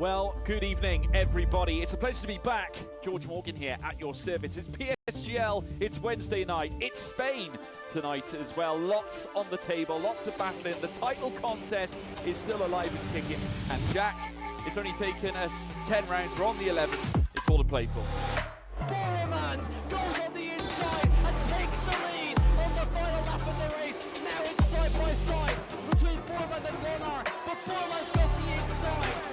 Well, good evening, everybody. It's a pleasure to be back. George Morgan here at your service. It's PSGL, it's Wednesday night, it's Spain tonight as well. Lots on the table, lots of battling. The title contest is still alive and kicking. And Jack, it's only taken us 10 rounds. We're on the 11th. It's all to play for. Boromant goes on the inside and takes the lead on the final lap of the race. Now it's side by side between Boromant and Warner, but Boromant's got the inside.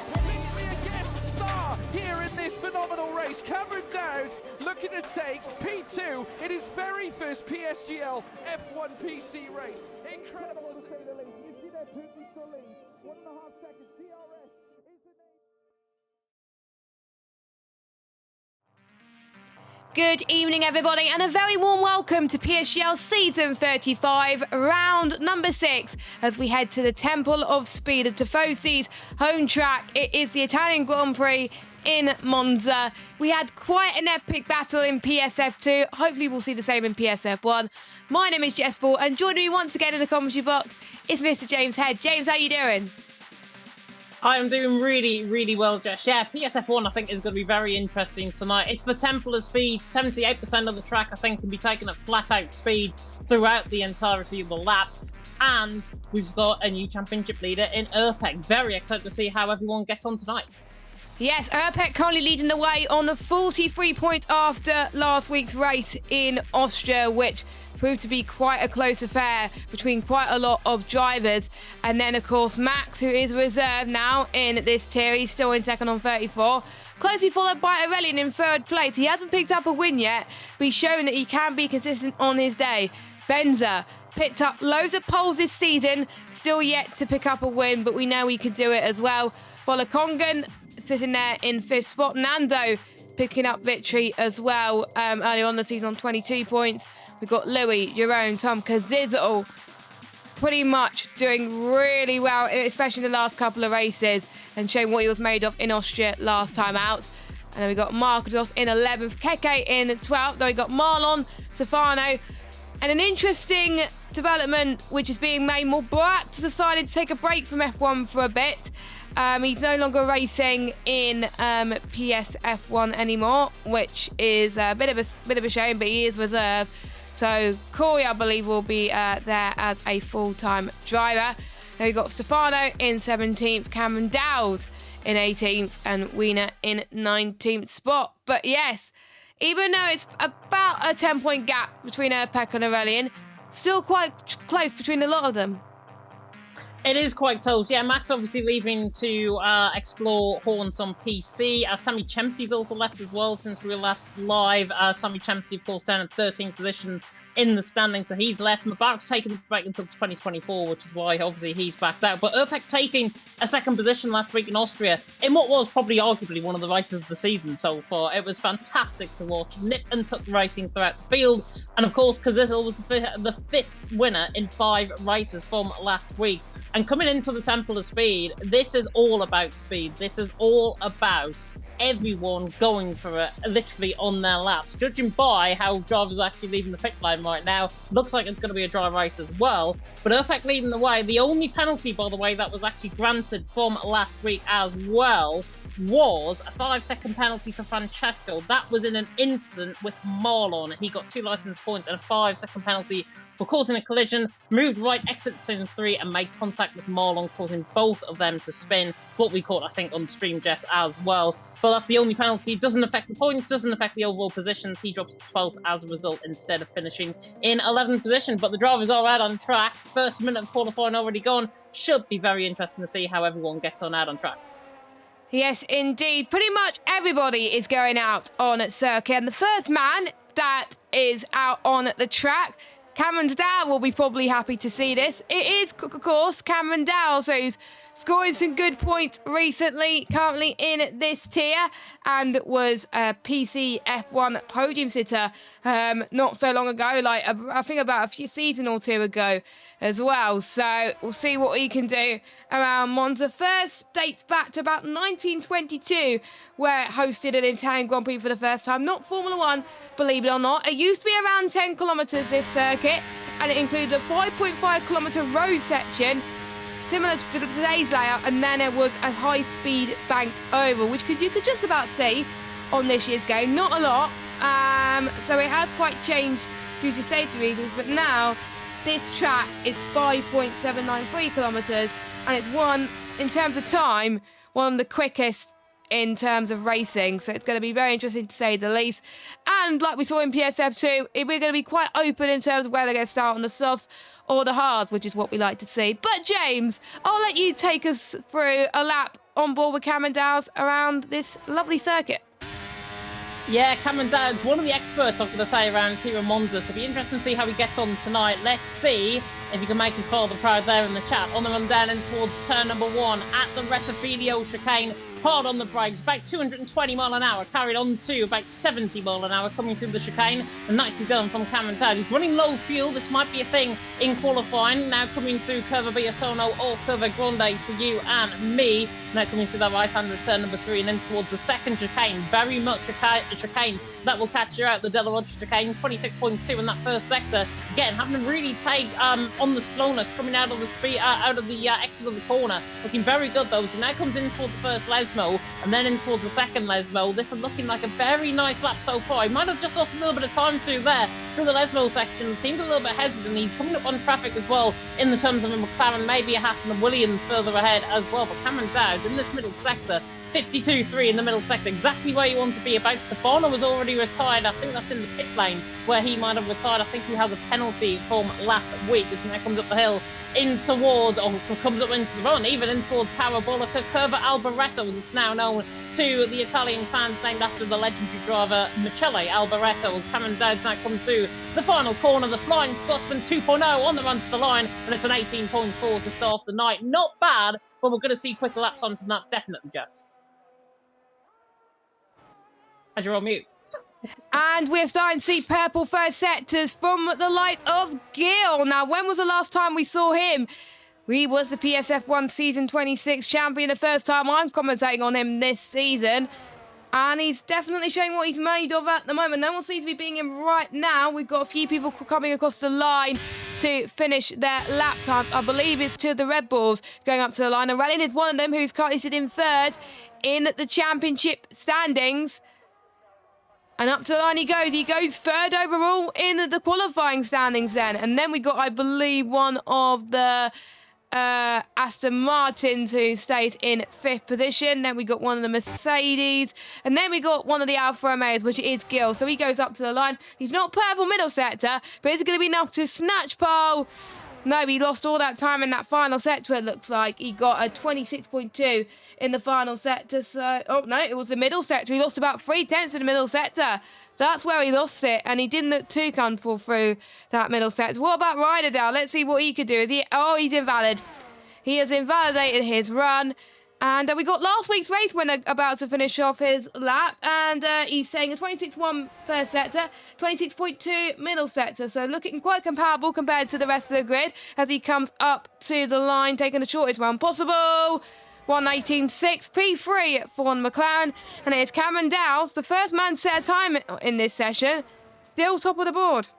A guest star here in this phenomenal race. Cameron Dowd looking to take P2 in his very first PSGL F1 PC race. Incredible to say the least. You see that Putin still lead. 1.5 seconds. DRS is the name. Good evening, everybody, and a very warm welcome to PSGL Season 35, round number 6, as we head to the Temple of Speed at Tifosi's home track. It is the Italian Grand Prix in Monza. We had quite an epic battle in PSF2. Hopefully we'll see the same in PSF1. My name is GeForce, and joining me once again in the commentary box is Mr. James Head. James, how you doing? I am doing really well, Jess. Yeah, PSF1 I think is going to be very interesting tonight. It's the Temple of Speed. 78% of the track I think can be taken at flat out speed throughout the entirety of the lap. And we've got a new championship leader in Erpek. Very excited to see how everyone gets on tonight. Yes, Erpek currently leading the way on 43 points after last week's race in Austria, which proved to be quite a close affair between quite a lot of drivers. And then, of course, Max, who is reserved now in this tier, he's still in second on 34. Closely followed by Aurelian in third place. He hasn't picked up a win yet, but he's shown that he can be consistent on his day. Benza picked up loads of poles this season, still yet to pick up a win, but we know he could do it as well. Kongan sitting there in 5th spot. Nando picking up victory as well earlier on the season on 22 points. We've got Louis, Jerome, Tom Kazizel pretty much doing really well, especially in the last couple of races, and showing what he was made of in Austria last time out. And then we got Marcos in 11th, Keke in 12th. Then we got Marlon, Stefano, and an interesting development which is being made. More Borat decided to take a break from F1 for a bit. He's no longer racing in PSF1 anymore, which is a bit of a shame, but he is reserved. So Corey, I believe, will be there as a full-time driver. Then we've got Stefano in 17th, Cameron Dowd in 18th, and Wiener in 19th spot. But yes, even though it's about a 10-point gap between Erpek and Aurelian, still quite close between a lot of them. It is quite close. Yeah, Max obviously leaving to explore Horns on PC. Sammy Chempsey's also left as well since we were last live. Sammy Chempsey, of course, down at 13th position in the standings, so he's left. Mubarak's taken the break until 2024, which is why obviously he's backed out. But Erpek taking a second position last week in Austria in what was probably arguably one of the races of the season so far. It was fantastic to watch. Nip and tuck racing throughout the field. And of course, Kazizel was the fifth winner in 5 races from last week. And coming into the Temple of Speed, this is all about speed. This is all about everyone going for it literally on their laps. Judging by how drivers are actually leaving the pit line right now, looks like it's going to be a dry race as well. But Erpek leading the way. The only penalty, by the way, that was actually granted from last week as well was a 5-second penalty for Francesco. That was in an incident with Marlon. He got 2 license points and a 5-second penalty for causing a collision, moved right, exit turn 3, and made contact with Marlon, causing both of them to spin. What we caught, I think, on stream, Jess, as well. But that's the only penalty. Doesn't affect the points, doesn't affect the overall positions. He drops to 12th as a result instead of finishing in 11th position. But the drivers are out on track. First minute of qualifying already gone. Should be very interesting to see how everyone gets on out on track. Yes, indeed. Pretty much everybody is going out on circuit. And the first man that is out on the track, Cameron Dowd, will be probably happy to see this. It is, of course, Cameron Dowd, so who's scoring some good points recently, currently in this tier, and was a PC F1 podium sitter not so long ago, like I think about a few seasons or 2 ago as well. So we'll see what he can do around Monza. First dates back to about 1922, where it hosted an Italian Grand Prix for the first time. Not Formula 1, believe it or not. It used to be around 10 kilometres, this circuit, and it included a 5.5 kilometre road section, similar to today's layout, and then it was a high-speed banked oval, which you could just about see on this year's game. Not a lot, so it has quite changed due to safety reasons, but now this track is 5.793 kilometers, and it's one, in terms of time, one of the quickest in terms of racing, so it's going to be very interesting to say the least. And like we saw in PSF2, we're going to be quite open in terms of whether they're going to start on the softs or the hards, which is what we like to see. But James, I'll let you take us through a lap on board with Cameron Dowes around this lovely circuit. Yeah, Cameron Dowes, one of the experts, I'm going to say, around here in Monza. So it'll be interesting to see how he gets on tonight. Let's see if he can make his father proud there in the chat. On the run down in towards turn number 1 at the Rettifilio chicane. Hard on the brakes, about 220 mile an hour, carried on to about 70 mile an hour coming through the chicane. And nicely done from Cameron Dowes. He's running low fuel. This might be a thing in qualifying. Now coming through Curva Biasono or Curva Grande to you and me. Now coming through that right-hand turn number 3 and then towards the second chicane. Very much a chicane that will catch you out. The Della Rocha chicane, 26.2 in that first sector. Again, having to really take on the slowness coming out of the speed, out of the exit of the corner. Looking very good though. So now comes in towards the first Lesmo and then in towards the second Lesmo. This is looking like a very nice lap so far. He might have just lost a little bit of time through there, through the Lesmo section. Seemed a little bit hesitant. He's coming up on traffic as well in the terms of a McLaren, maybe a Haas and a Williams further ahead as well. But Cameron Dowes in this middle sector, 52.3 in the middle sector, exactly where you want to be. About Stefano was already retired. I think that's in the pit lane where he might have retired. I think he has a penalty from last week as now comes up the hill in towards, or comes up into the run, even in towards Parabolica, Curva Alboreto, as it's now known to the Italian fans, named after the legendary driver Michele Alboreto, as Cameron Dowes now comes through the final corner. The Flying Scotsman 2.0 on the run to the line, and it's an 18.4 to start off the night. Not bad, but we're going to see quicker laps onto that, definitely, Jess. As you're on mute. And we're starting to see purple first sectors from the likes of Gil. Now, when was the last time we saw him? He was the PSF1 Season 26 champion, the first time I'm commentating on him this season. And he's definitely showing what he's made of at the moment. No one seems to be beating him right now. We've got a few people coming across the line to finish their lap times. I believe it's to the Red Bulls going up to the line. And Relin is one of them who's currently sitting third in the championship standings. And up to the line he goes. He goes third overall in the qualifying standings then. And then we got, I believe, one of the Aston Martins who stayed in 5th position. Then we got one of the Mercedes. And then we got one of the Alfa Romeos, which is Gil. So he goes up to the line. He's not purple middle sector, but is it going to be enough to snatch pole? No, he lost all that time in that final sector, it looks like. He got a 26.2 in the final sector. So, oh, no, it was the middle sector. He lost about 3/10 in the middle sector. That's where he lost it, and he didn't look too comfortable through that middle sector. What about Ryderdale? Let's see what he could do. Is he? Oh, he's invalid. He has invalidated his run. And we got last week's race winner about to finish off his lap. And he's saying a 26.1 first sector, 26.2 middle sector. So looking quite comparable compared to the rest of the grid as he comes up to the line, taking the shortest run possible. 1:18.6, P3 for McLaren. And it is Cameron Dowes, the first man to set a time in this session, still top of the board.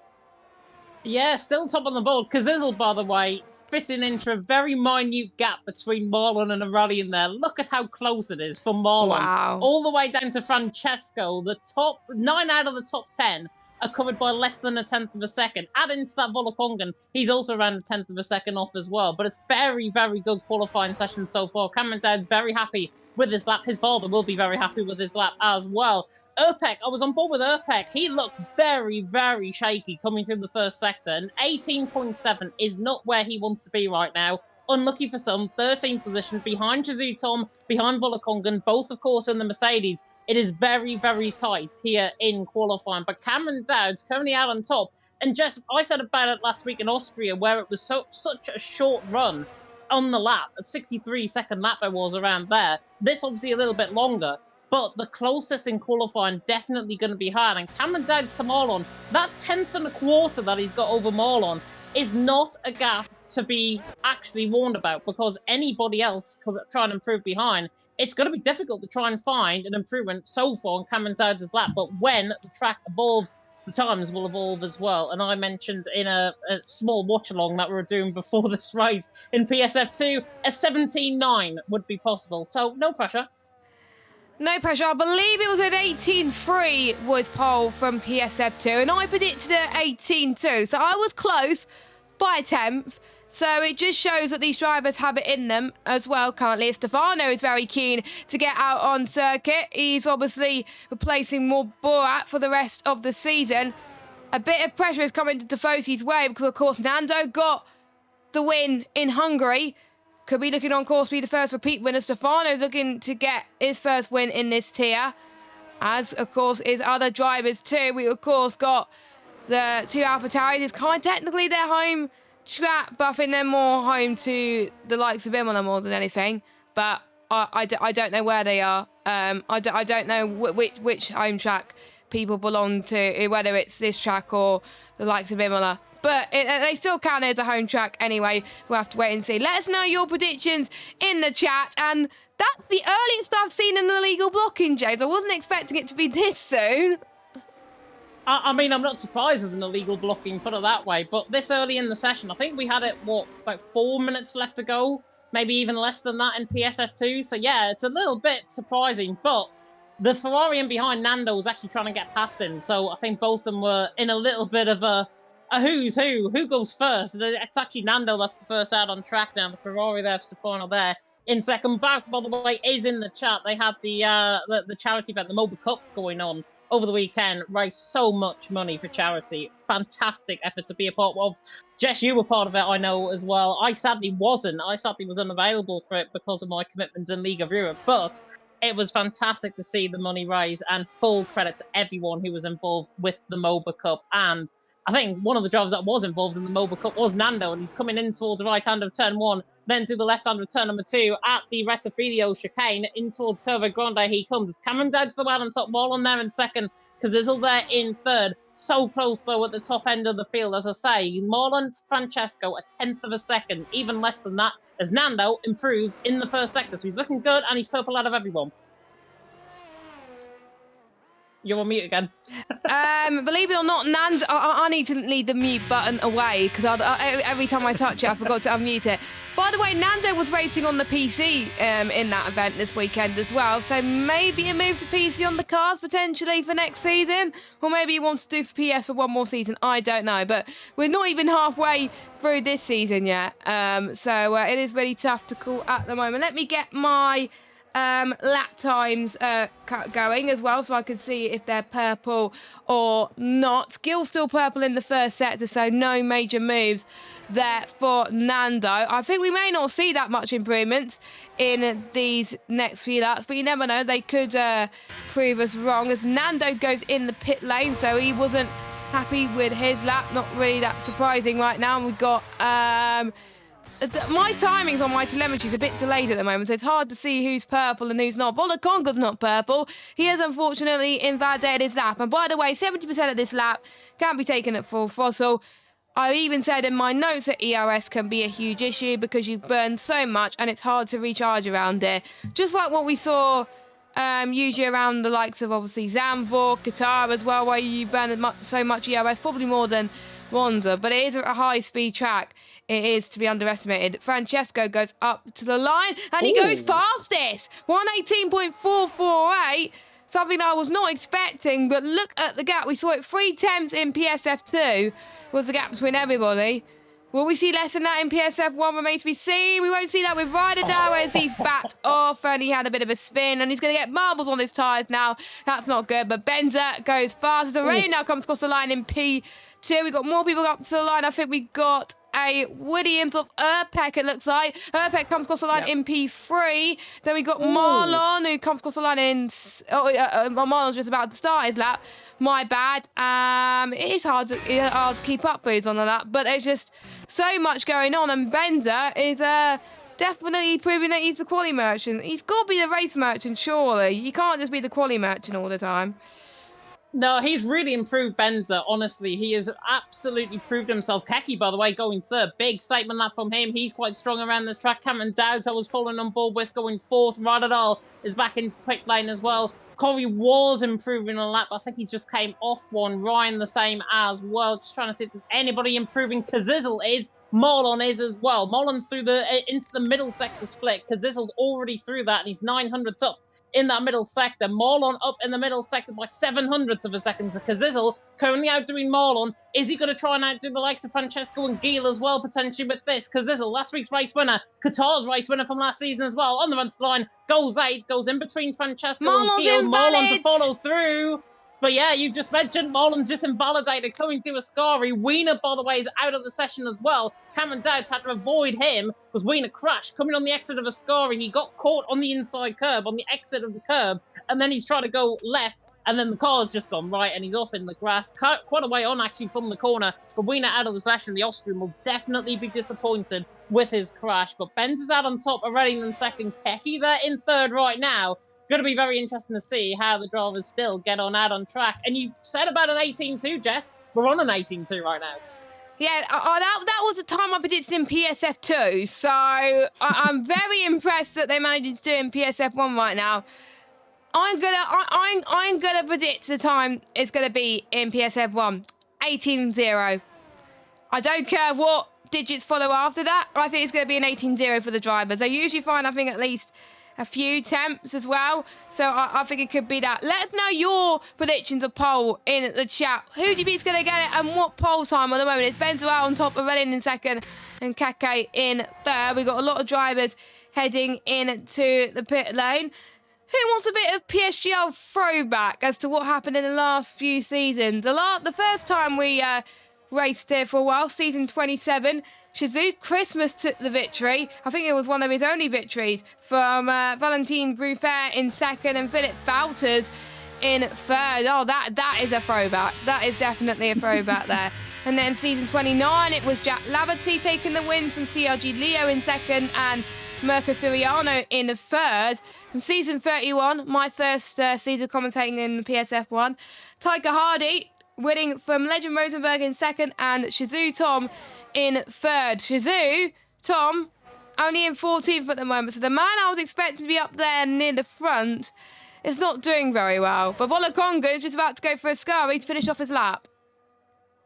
Yeah, still top on the board. Kazizzle, by the way, fitting into a very minute gap between Marlon and Aureli in there. Look at how close it is for Marlon. Wow. All the way down to Francesco. The top 9 out of the top 10 are covered by less than a tenth of a second. Add into that Volokongan, he's also around a tenth of a second off as well. But it's very, very good qualifying session so far. Cameron Dowes very happy with his lap. His father will be very happy with his lap as well. Urpek, I was on board with Urpek. He looked very, very shaky coming through the first sector. And 18.7 is not where he wants to be right now. Unlucky for some, 13th position behind Jizu Tom, behind Volokongan, both, of course, in the Mercedes. It is very, very tight here in qualifying. But Cameron Dowes currently out on top. And Jess, I said about it last week in Austria, where it was such a short run on the lap. A 63-second lap it was around there. This obviously a little bit longer. But the closest in qualifying definitely going to be hard. And Cameron Dowes to Marlon, that 10th and a quarter that he's got over Marlon is not a gap to be actually warned about, because anybody else could try and improve behind. It's going to be difficult to try and find an improvement so far on Cameron Dowes' lap. But when the track evolves the times will evolve as well. And I mentioned in a small watch-along that we were doing before this race in PSF2, a 17.9 would be possible. So no pressure. No pressure. I believe it was an 18.3 was pole from PSF2, and I predicted an 18.2. So I was close by a tenth. So it just shows that these drivers have it in them as well currently. Stefano is very keen to get out on circuit. He's obviously replacing more Borat for the rest of the season. A bit of pressure is coming to Tifosi's way because, of course, Nando got the win in Hungary. Could be looking on course to be the first repeat winner. Stefano's looking to get his first win in this tier. As, of course, is other drivers too. We, of course, got the two AlphaTauris. It's kind of technically their home track, but I think they're more home to the likes of Imola more than anything. But I don't know where they are. I don't know which home track people belong to, whether it's this track or the likes of Imola. But they still count it as a home track anyway. We'll have to wait and see. Let us know your predictions in the chat. And that's the earliest I've seen an illegal blocking, James. I wasn't expecting it to be this soon. I mean, I'm not surprised there's an illegal blocking, put it that way. But this early in the session, I think we had it, about 4 minutes left to go? Maybe even less than that in PSF2. So yeah, it's a little bit surprising. But the Ferrari in behind Nando was actually trying to get past him. So I think both of them were in a little bit of a who's who. Who goes first? It's actually Nando that's the first out on track now. The Ferrari there, Stefano there in second. Back, by the way, is in the chat. They had the charity event, the Mobile Cup going on over the weekend. Raised so much money for charity. Fantastic effort to be a part of. Jess, you were part of it, I know, as well. I sadly wasn't. I sadly was unavailable for it because of my commitments in League of Europe. But it was fantastic to see the money raised, and full credit to everyone who was involved with the MOBA Cup. And I think one of the drivers that was involved in the MOBA Cup was Nando, and he's coming in towards the right hand of turn 1, then through the left hand of turn number 2 at the Rettifilo chicane, in towards Curva Grande he comes. It's Cameron Dowd to the wide on top, Marlon there in second, Cazzizzle there in third. So close, though, at the top end of the field, as I say. Marlon to Francesco, a tenth of a second, even less than that, as Nando improves in the first sector. So he's looking good, and he's purple out of everyone. You're on mute again. Believe it or not, Nando, I need to leave the mute button away because every time I touch it, I forgot to unmute it. By the way, Nando was racing on the PC in that event this weekend as well, so maybe a move to PC on the cars potentially for next season, or maybe he wants to do for PS for one more season. I don't know, but we're not even halfway through this season yet, so it is really tough to call at the moment. Let me get my lap times going as well so I can see if they're purple or not. Skill's still purple in the first sector, so no major moves there for Nando. I think we may not see that much improvements in these next few laps, but you never know, they could prove us wrong as Nando goes in the pit lane, so he wasn't happy with his lap. Not really that surprising right now. We've got my timings on my telemetry is a bit delayed at the moment, so it's hard to see who's purple and who's not. Volaconga's not purple. He has unfortunately invalidated his lap. And by the way, 70% of this lap can be taken at full throttle. I even said in my notes that ERS can be a huge issue because you burn so much and it's hard to recharge around it. Just like what we saw usually around the likes of obviously Zandvoort, Qatar as well, where you burn so much ERS, probably more than Monza. But it is a high-speed track. It is to be underestimated. Francesco goes up to the line, and he goes fastest. 118.448, something I was not expecting, but look at the gap. We saw it 3 tenths in PSF2 was the gap between everybody. Will we see less than that in PSF1? Remains to be seen. We won't see that with Ryder Dow as he's backed off, and he had a bit of a spin, and he's going to get marbles on his tyres now. That's not good, but Benza goes fast. Aurelio now comes across the line in P2. We've got more people up to the line. I think we got a Williams of Erpek, it looks like. Erpek comes across the line in P3. Then we got Marlon, who comes across the line in... Marlon's just about to start his lap. My bad. It is hard to keep up with on the lap, but there's just so much going on. And Benza is definitely proving that he's the quality merchant. He's got to be the race merchant, surely. You can't just be the quality merchant all the time. No, he's really improved Benza, honestly. He has absolutely proved himself. Keki, by the way, going third. Big statement that from him. He's quite strong around this track. Cameron Dowd, I was following on board with, going fourth. Radadal is back into the pit lane as well. Corey was improving a lap. I think he just came off one. Ryan the same as well. Just trying to see if there's anybody improving. Kazizzle is. Marlon is as well. Marlon's through the into the middle sector split. Kazizzle's already through that, and he's 900s up in that middle sector. Marlon up in the middle sector by 700ths of a second to Kazizzle, currently outdoing Marlon. Is he going to try and outdo the likes of Francesco and Gil as well, potentially with this? Kazizzle, last week's race winner, Qatar's race winner from last season as well, on the run line, goes 8, goes in between Francesco and Gil. Marlon to follow through. But yeah, you just mentioned Marlon's just invalidated coming through Ascari. Wiener, by the way, is out of the session as well. Cameron Dowds had to avoid him because Wiener crashed coming on the exit of Ascari. He got caught on the inside curb, on the exit of the curb, and then he's trying to go left, and then the car's just gone right, and he's off in the grass. Quite a way on, actually, from the corner. But Wiener out of the session. The Austrian will definitely be disappointed with his crash. But Benz is out on top already in second. Keki there in third right now. Going to be very interesting to see how the drivers still get on out on track. And you said about an 18.2, Jess. We're on an 18.2 right now. Yeah, that was the time I predicted in PSF2. So I'm very impressed that they managed to do it in PSF1 right now. I'm gonna predict the time it's gonna be in PSF1, 18.0. I don't care what digits follow after that. I think it's gonna be an 18.0 for the drivers. They usually find, I think, at least a few temps as well. So I think it could be that. Let us know your predictions of pole in the chat. Who do you think is going to get it and what pole time at the moment? It's Benzo out on top, Aurelien in second and Kake in third. We've got a lot of drivers heading into the pit lane. Who wants a bit of PSGL throwback as to what happened in the last few seasons? The first time we raced here for a while, season 27, Shazoo Christmas took the victory. I think it was one of his only victories from Valentin Bruffaert in second and Philip Bouters in third. Oh, that is a throwback. That is definitely a throwback there. And then season 29, it was Jack Laverty taking the win from CRG Leo in second and Mirko Suriano in third. And season 31, my first season commentating in PSF1, Tiger Hardy winning from Legend Rosenberg in second and Shazoo Tom in third. Shazoo Tom only in 14th at the moment, so the man I was expecting to be up there near the front is not doing very well. But Wolakonga is just about to go for a scurry to finish off his lap.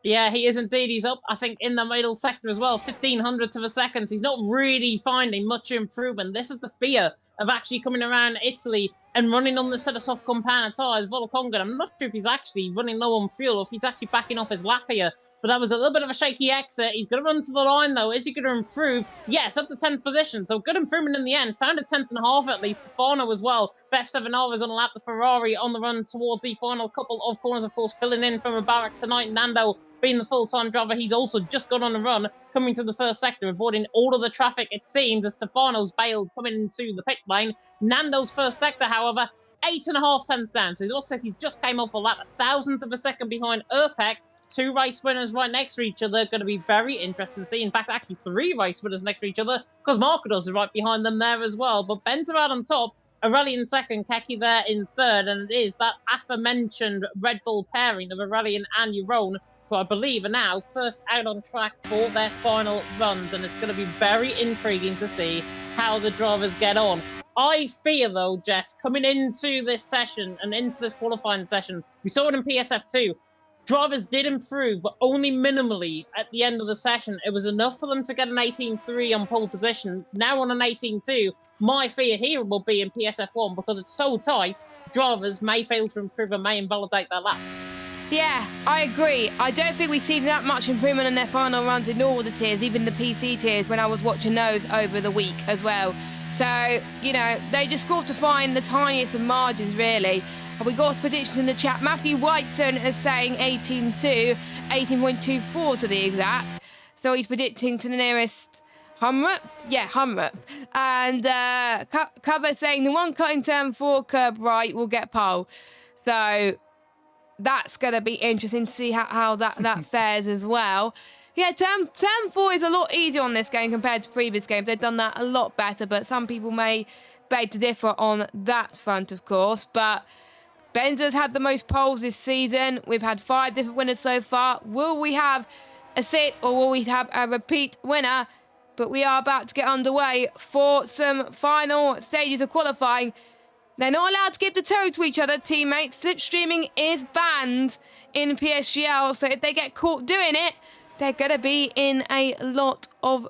Yeah, he is indeed. He's up, I think, in the middle sector as well, 1500ths of a second. So he's not really finding much improvement. This is the fear of actually coming around Italy and running on the set of soft compound tyres. Wolakonga, I'm not sure if he's actually running low on fuel or if he's actually backing off his lap here. But that was a little bit of a shaky exit. He's going to run to the line, though. Is he going to improve? Yes, up to 10th position. So good improvement in the end. Found a 10th and a half at least. Stefano as well. F7R is on a lap. The Ferrari on the run towards the final couple of corners, of course, filling in for Mubarak tonight. Nando being the full-time driver. He's also just got on a run, coming to the first sector, avoiding all of the traffic, it seems, as Stefano's bailed coming into the pit lane. Nando's first sector, however, 8.5 tenths down. So it looks like he's just came off a lap, 1,000th of a second behind Urpek. 2 race winners right next to each other. Going to be very interesting to see. In fact, actually 3 race winners next to each other because Marcados is right behind them there as well. But Benter out on top, Aurelien in second, Keki there in third, and it is that aforementioned Red Bull pairing of Aurelien and Jeroen, who I believe are now first out on track for their final runs, and it's going to be very intriguing to see how the drivers get on. I fear, though, Jess, coming into this session and into this qualifying session, we saw it in PSF2, drivers did improve, but only minimally at the end of the session. It was enough for them to get an 18.3 on pole position. Now on an 18.2, my fear here will be in PSF1 because it's so tight, drivers may fail to improve and may invalidate their laps. Yeah, I agree. I don't think we've seen that much improvement in their final runs in all the tiers, even the PC tiers, when I was watching those over the week as well. So, you know, they just got to find the tiniest of margins, really. And we got predictions in the chat. Matthew Whiteson is saying 18.2, 18.24 to the exact. So he's predicting to the nearest Humrup? Yeah, Humrup. And Cover saying the one cutting turn 4 curb right will get pole. So that's going to be interesting to see how that fares as well. Yeah, turn 4 is a lot easier on this game compared to previous games. They've done that a lot better, but some people may beg to differ on that front, of course. But Benzo's had the most poles this season. We've had 5 different winners so far. Will we have a 6th or will we have a repeat winner? But we are about to get underway for some final stages of qualifying. They're not allowed to give the toe to each other, teammates. Slipstreaming is banned in PSGL, so if they get caught doing it, they're going to be in a lot of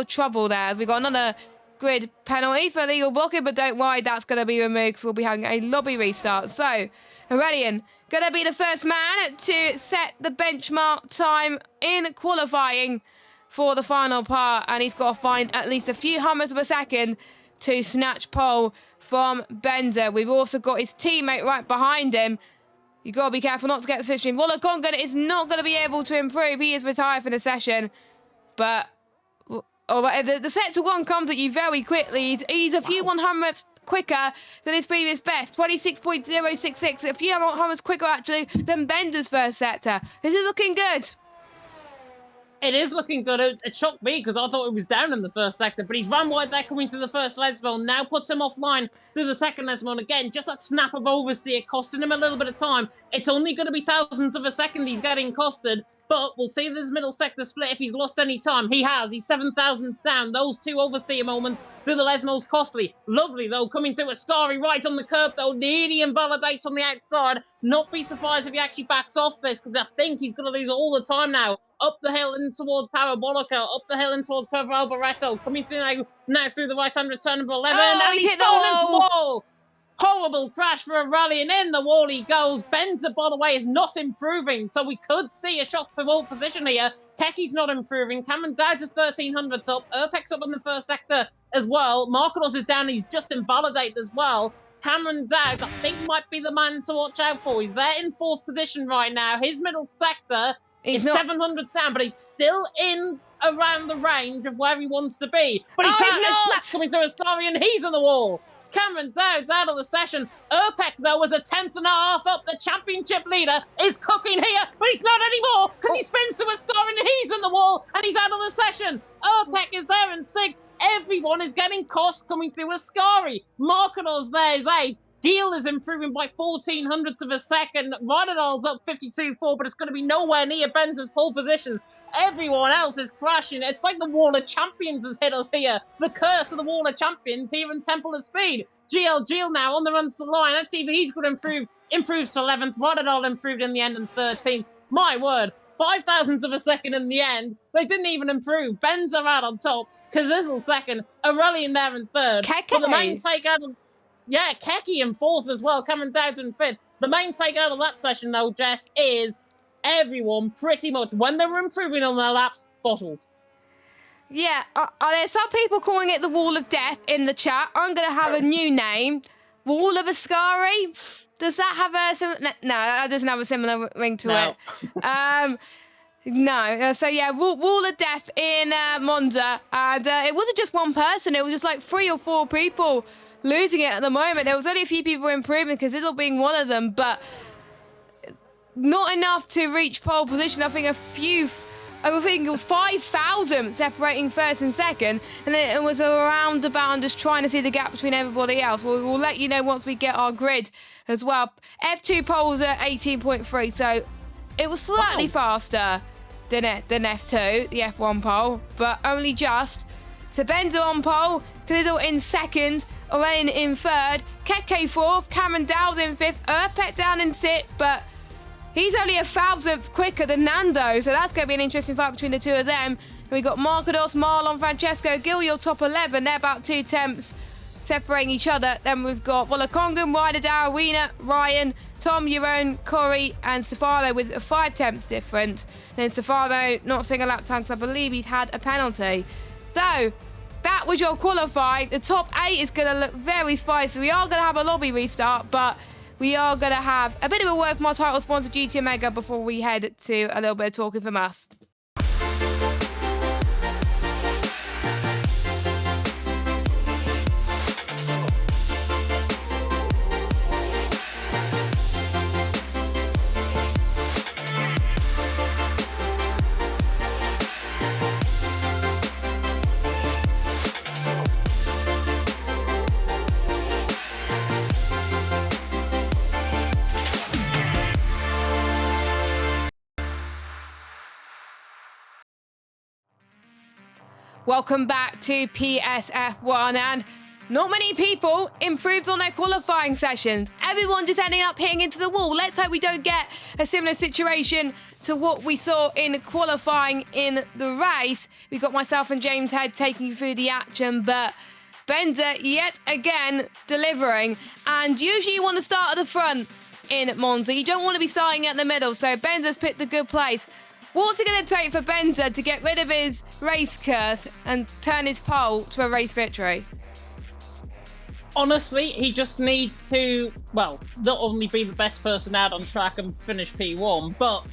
trouble there. We've got another grid penalty for illegal blocking, but don't worry, that's going to be removed because we'll be having a lobby restart. So, Aurelian, going to be the first man to set the benchmark time in qualifying for the final part, and he's got to find at least a few hundredths of a second to snatch pole from Benzo. We've also got his teammate right behind him. You've got to be careful not to get the slipstream. Waller Congan is not going to be able to improve. He is retired for the session, but the sector 1 comes at you very quickly. He's a few 100ths quicker than his previous best. 26.066, a few 100ths quicker actually than Bender's first sector. This is looking good. It is looking good. It shocked me because I thought it was down in the first sector, but he's run wide there coming through the first Lesmo, now puts him offline through the second Lesmo, and again, just that snap of oversteer costing him a little bit of time. It's only going to be thousandths of a second he's getting costed, but we'll see this middle sector split if he's lost any time. He has. He's 7 thousandths down. Those 2 oversteer moments through the Lesmo's costly. Lovely, though, coming through Ascari right on the curb, though. Nearly invalidates on the outside. Not be surprised if he actually backs off this, because I think he's going to lose all the time now. Up the hill in towards Parabolica. Up the hill in towards Curva Alboreto. Coming through now through the right-hand return number 11. Oh, and he's hit the fallen into wall. the wall. Horrible crash for a rally, and in the wall he goes. Benza, by the way, is not improving, so we could see a shock for all position here. Keki's not improving. Cameron Dowd is 1300 up. Urpex up in the first sector as well. Marcos is down. He's just invalidated as well. Cameron Dowd, I think, might be the man to watch out for. He's there in 4th position right now. His middle sector is 700 down, but he's still in around the range of where he wants to be. But he's snaps coming through Ascari, and he's in the wall. Cameron Dowd's out of the session. Urpek, though, was a 10th and a half up. The championship leader is cooking here, but he's not anymore because he spins to Ascari, and he's in the wall, and he's out of the session. Urpek is there in 6th. Everyone is getting cost coming through Ascari. Marketos there is 8th. Deal is improving by 1400ths of a second. Rodadol's up 52.4, but it's going to be nowhere near Benz's pole position. Everyone else is crashing. It's like the Wall of Champions has hit us here. The curse of the Wall of Champions here in Temple of Speed. GL now on the run to the line. Let's see if he's going to improve. Improves to 11th. Rodadol improved in the end and 13th. My word, 5 thousandths of a second in the end. They didn't even improve. Benz are out on top. Kazizzle second. Aurelian there in 3rd. But the main takeout of... Yeah, Keki in 4th as well, coming down in 5th. The main takeout of that session, though, Jess, is everyone pretty much, when they were improving on their laps, bottled. Yeah, there's some people calling it the Wall of Death in the chat. I'm going to have a new name. Wall of Ascari? Does that have a similar... No, that doesn't have a similar ring to it. No. So, yeah, Wall of Death in Monza. And it wasn't just one person. It was just like 3 or 4 people losing it at the moment. There was only a few people improving, because Izzle being one of them, but not enough to reach pole position. I think it was 5,000 separating 1st and 2nd, and it was around about and just trying to see the gap between everybody else. We'll let you know once we get our grid as well. F2 poles at 18.3, so it was slightly faster than F2, the F1 pole, but only just. So Benzo on pole, Knizzle in 2nd, Aurelian in 3rd, Keke 4th, Cameron Dowd in 5th, Urpet down in 6th, but he's only 1,000th quicker than Nando, so that's going to be an interesting fight between the two of them. And we got Marcados, Marlon, Francesco, Gil, top 11. They're about 2 tenths separating each other. Then we've got Wolakongan, Ryder, Darwina, Ryan, Tom, Euron, Corey, and Stefano with a 5 tenths difference. And then Stefano not seeing a lap time because I believe he'd had a penalty. So that was your qualifying. The top 8 is going to look very spicy. We are going to have a lobby restart, but we are going to have a bit of a word from our title sponsor, GT Omega, before we head to a little bit of talking from us. Welcome back to PSF1, and not many people improved on their qualifying sessions. Everyone just ending up hitting into the wall. Let's hope we don't get a similar situation to what we saw in qualifying in the race. We've got myself and James Head taking you through the action, but Benza yet again delivering. And usually you want to start at the front in Monza. You don't want to be starting at the middle, so Benza's picked a good place. What's it going to take for Benza to get rid of his race curse and turn his pole to a race victory? Honestly, he just needs to, well, not only be the best person out on track and finish P1, but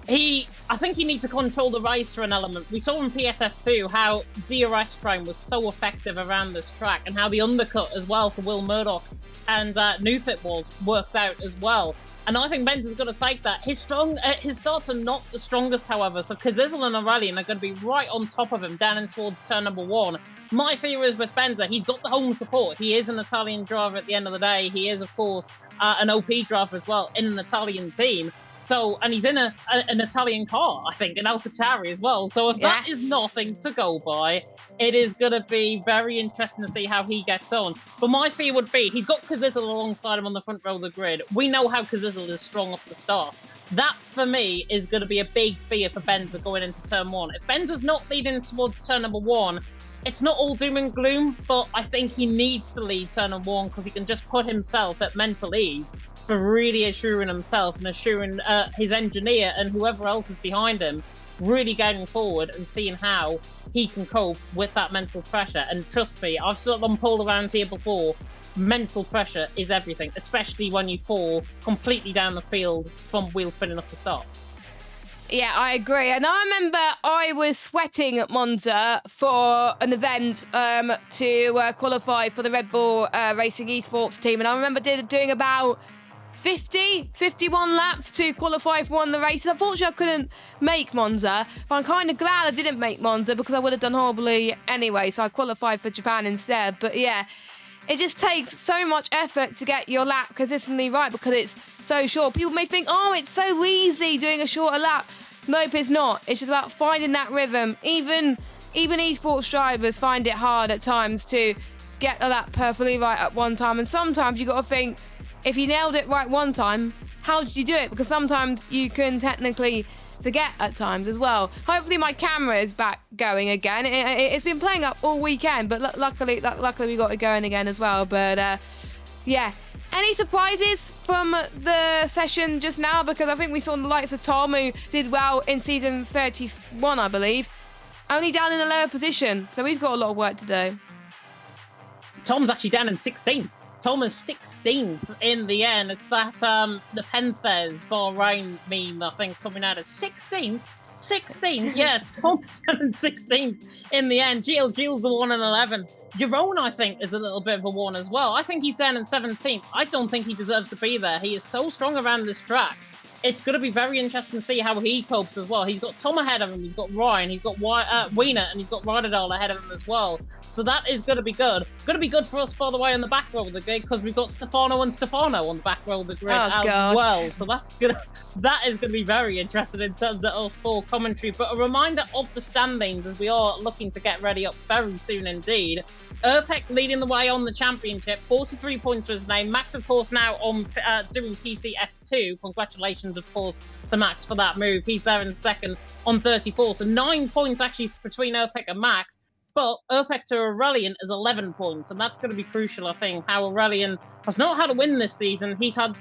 I think he needs to control the race to an element. We saw in PSF2 how DRS train was so effective around this track, and how the undercut as well for Will Murdoch and Newfit worked out as well. And I think Benza's going to take that. His starts are not the strongest, however, so Kazizel and Aurelian are going to be right on top of him down in towards turn number 1. My fear is with Benza, he's got the home support. He is an Italian driver at the end of the day. He is, of course, an OP driver as well in an Italian team. So, and he's in an Italian car, I think, in AlphaTauri as well. So if that is nothing to go by, it is going to be very interesting to see how he gets on. But my fear would be, he's got Kazizel alongside him on the front row of the grid. We know how Kazizel is strong off the start. That, for me, is going to be a big fear for Benza going into turn 1. If Benza's not leading towards turn number 1, it's not all doom and gloom, but I think he needs to lead turn number 1 because he can just put himself at mental ease for really assuring himself and assuring his engineer and whoever else is behind him, really going forward and seeing how he can cope with that mental pressure. And trust me, I've sort of pulled around here before. Mental pressure is everything, especially when you fall completely down the field from wheel spinning off the start. Yeah, I agree. And I remember I was sweating at Monza for an event to qualify for the Red Bull Racing Esports team. And I remember doing about 51 laps to qualify for one of the races. Unfortunately, I couldn't make Monza, but I'm kind of glad I didn't make Monza because I would have done horribly anyway, so I qualified for Japan instead. But yeah, it just takes so much effort to get your lap consistently right because it's so short. People may think, oh, it's so easy doing a shorter lap. Nope, it's not. It's just about finding that rhythm. Even esports drivers find it hard at times to get a lap perfectly right at one time, and sometimes you got to think, if you nailed it right one time, how did you do it? Because sometimes you can technically forget at times as well. Hopefully my camera is back going again. It's been playing up all weekend, but luckily we got it going again as well. But yeah. Any surprises from the session just now? Because I think we saw the likes of Tom, who did well in season 31, I believe, only down in a lower position. So he's got a lot of work to do. Tom's actually down in 16th. Tom is 16th in the end. It's that the Penthers Bahrain meme, I think, coming out at 16th. 16th, yeah, Tom's down in 16th in the end. Gilles the 1 and 11. Jerome, I think, is a little bit of a 1 as well. I think he's down in 17th. I don't think he deserves to be there. He is so strong around this track. It's going to be very interesting to see how he copes as well. He's got Tom ahead of him, he's got Ryan, he's got Wiener, and he's got Ryderdal ahead of him as well. So that is going to be good. Going to be good for us, by the way, on the back row of the grid, because we've got Stefano and Stefano on the back row of the grid well. So that is going to be very interesting in terms of us for commentary. But a reminder of the standings as we are looking to get ready up very soon indeed. Erpek leading the way on the championship, 43 points for his name. Max, of course, now on doing PCF2. Congratulations, of course, to Max for that move. He's there in second on 34. So 9 points actually between Erpek and Max. But Erpek to Aurelian is 11 points, and that's going to be crucial, I think. How Aurelian has not had a win this season. He's had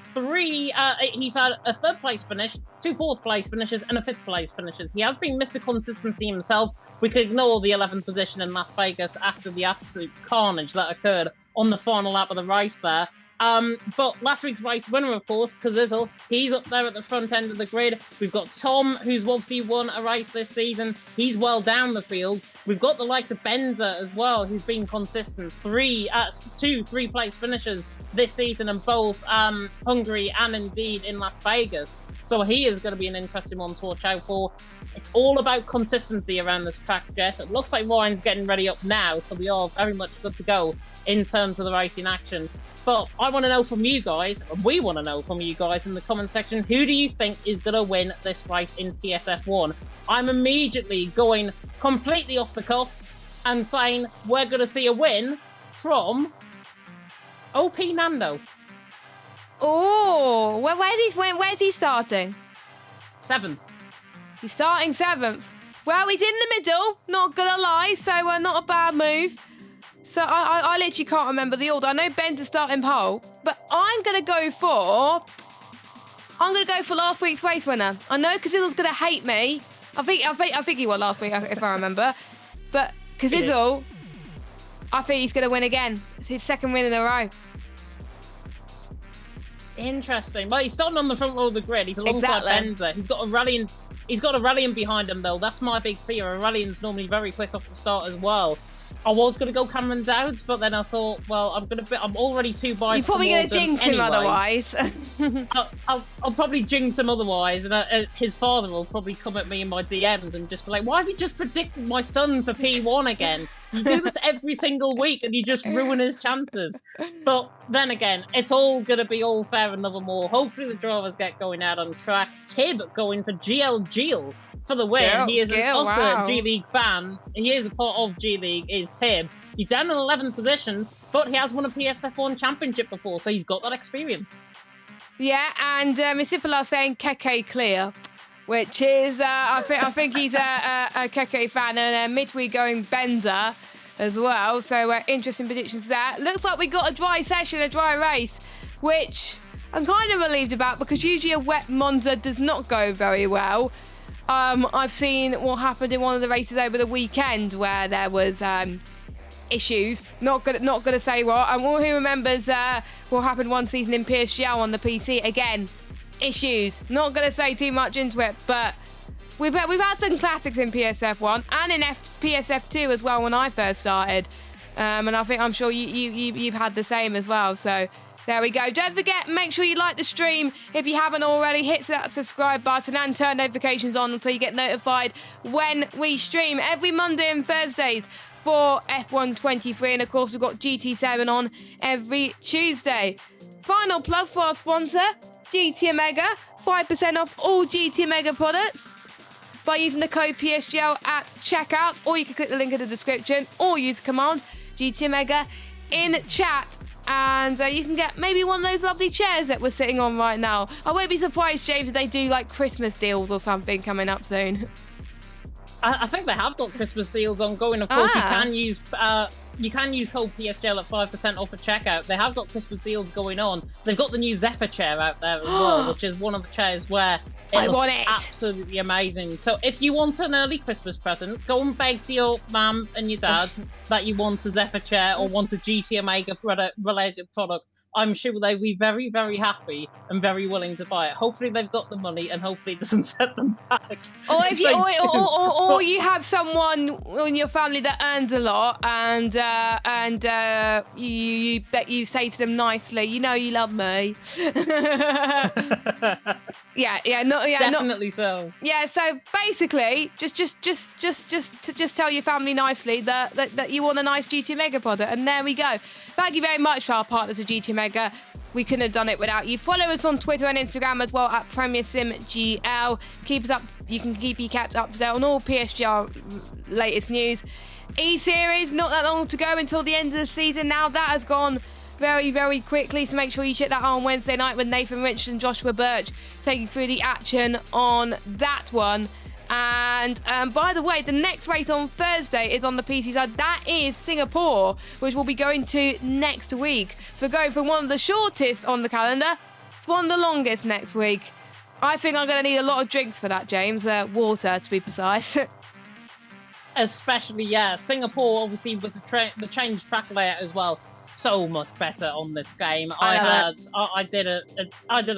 he's had a 3rd place finish, 2 4th place finishes, and a 5th place finishes. He has been Mr. Consistency himself. We could ignore the 11th position in Las Vegas after the absolute carnage that occurred on the final lap of the race there. But last week's race winner, of course, Kazizel, he's up there at the front end of the grid. We've got Tom, who's obviously won a race this season. He's well down the field. We've got the likes of Benza as well, who's been consistent. 2 3-place finishes this season in both Hungary and indeed in Las Vegas. So he is going to be an interesting one to watch out for. It's all about consistency around this track, Jess. It looks like Ryan's getting ready up now, so we are very much good to go in terms of the racing action. But I want to know from you guys, and we want to know from you guys in the comment section, who do you think is going to win this race in PSF1? I'm immediately going completely off the cuff. and saying we're going to see a win from OP Nando. Oh, where's he starting? 7th. He's starting 7th. Well, he's in the middle, not gonna lie, so not a bad move. So I literally can't remember the order. I know Ben's a starting pole, but I'm gonna go for last week's race winner. I know Kazizzle's gonna hate me. I think he won last week if I remember. But Kazizzle, I think he's gonna win again. It's his 2nd win in a row. Interesting. Well, he's starting on the front row of the grid. He's alongside Benza. He's got a rallying behind him though. That's my big fear. A rallying's normally very quick off the start as well. I was going to go Cameron Dowds, but then I thought, well, I'm already 2 biased. You're probably going to jinx him otherwise. I'll probably jinx him otherwise, and his father will probably come at me in my DMs and just be like, why have you just predicted my son for P1 again? You do this every single week and you just ruin his chances. But then again, it's all going to be all fair and nothing more. Hopefully the drivers get going out on track. Tib going for GL for the win. He is an utter G League fan. He is a part of G League, is Tib. He's down in 11th position, but he has won a PSF1 championship before, so he's got that experience. Yeah, and Misipala saying Keke clear, which is, I think he's a Keke fan, and Midway going Benza as well. So interesting predictions there. Looks like we got a dry session, a dry race, which I'm kind of relieved about because usually a wet Monza does not go very well. I've seen what happened in one of the races over the weekend where there was issues. Not gonna say what. And who remembers what happened one season in PSGL on the PC? Again, issues. Not gonna say too much into it, but we've had some classics in PSF1 and in PSF2 as well when I first started. And I'm sure you've had the same as well. So there we go. Don't forget, make sure you like the stream if you haven't already. Hit that subscribe button and turn notifications on so you get notified when we stream every Monday and Thursdays for F1 23. And of course, we've got GT7 on every Tuesday. Final plug for our sponsor, GT Omega. 5% off all GT Omega products by using the code PSGL at checkout, or you can click the link in the description or use the command GT Omega in chat. And you can get maybe one of those lovely chairs that we're sitting on right now. I won't be surprised, James, if they do like Christmas deals or something coming up soon. I think they have got Christmas deals ongoing. Of course, you can use code PSGL at 5% off at checkout. They have got Christmas deals going on. They've got the new Zephyr chair out there as well, which is one of the chairs where it looks absolutely amazing. So if you want an early Christmas present, go and beg to your mum and your dad that you want a Zephyr chair or want a GT Omega related product. I'm sure they'll be very, very happy and very willing to buy it. Hopefully they've got the money and hopefully it doesn't set them back. Or if you, or you have someone in your family that earns a lot and you say to them nicely, you know you love me. Definitely so. Yeah, so basically, just tell your family nicely that you want a nice GT Mega product, and there we go. Thank you very much for our partners at GT Mega. We couldn't have done it without you. Follow us on Twitter and Instagram as well at PremierSimGL. Keep us up. You can keep you kept up to date on all PSGL latest news. E-Series, not that long to go until the end of the season. Now that has gone very, very quickly, so make sure you check that out on Wednesday night with Nathan Rich and Joshua Birch taking through the action on that one. And by the way, the next race on Thursday is on the PC side. That is Singapore, which we'll be going to next week. So we're going from one of the shortest on the calendar to one of the longest next week. I think I'm going to need a lot of drinks for that, James. Water, to be precise. Especially, yeah, Singapore, obviously, with the changed track layout as well. So much better on this game. I did a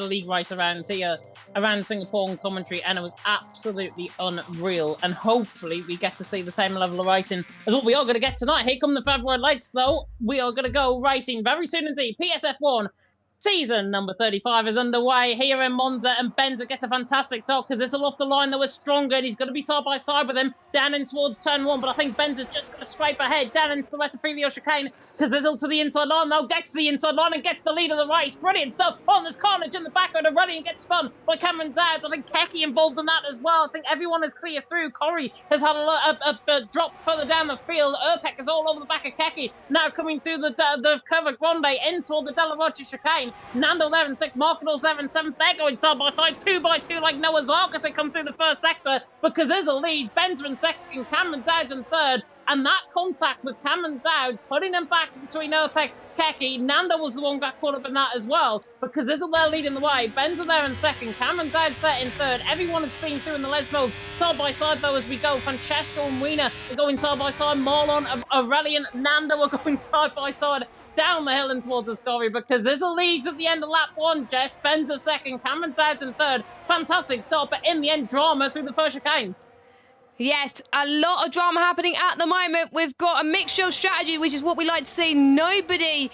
league race around Singapore on commentary, and it was absolutely unreal. And hopefully we get to see the same level of racing as what we are going to get tonight. Here come the February lights, though. We are going to go racing very soon indeed. PSF1 Season number 35 is underway here in Monza, and Benza gets a fantastic start because Zizzle off the line that was stronger, and he's going to be side by side with him down in towards turn 1, but I think Benza's just going to scrape ahead down into the Retafilio chicane because Zizzle to the inside line now, gets to the inside line and gets the lead of the race. Brilliant stuff. Oh, there's carnage in the back of the rally and gets spun by Cameron Dowd. I think Keki involved in that as well. I think everyone is clear through. Corey has had a drop further down the field. Urpek is all over the back of Keki, now coming through the Curva Grande into the Della Rocha chicane. Nando there in 6th, Markador's there in 7th. They're going side by side, 2 by 2 like Noah's Ark as they come through the first sector, because there's a lead. Benza in 2nd, Cameron Dowd in 3rd, and that contact with Cameron Dowd putting them back between Urpek, Keki. Nando was the one got caught up in that as well, because Zizzle there leading the way. Benza there in 2nd, Cameron Dowd's there in 3rd. Everyone is being through in the Les mode. Side by side though as we go. Francesco and Wiener are going side by side. Marlon, Aurelian, Nando are going side by side down the hill and towards Ascari, because Zizzle leads at the end of lap 1. Jess, Benza 2nd, Cameron Dowd in 3rd. Fantastic start, but in the end, drama through the first chicane. Yes, a lot of drama happening at the moment. We've got a mixture of strategy, which is what we like to see. Nobody,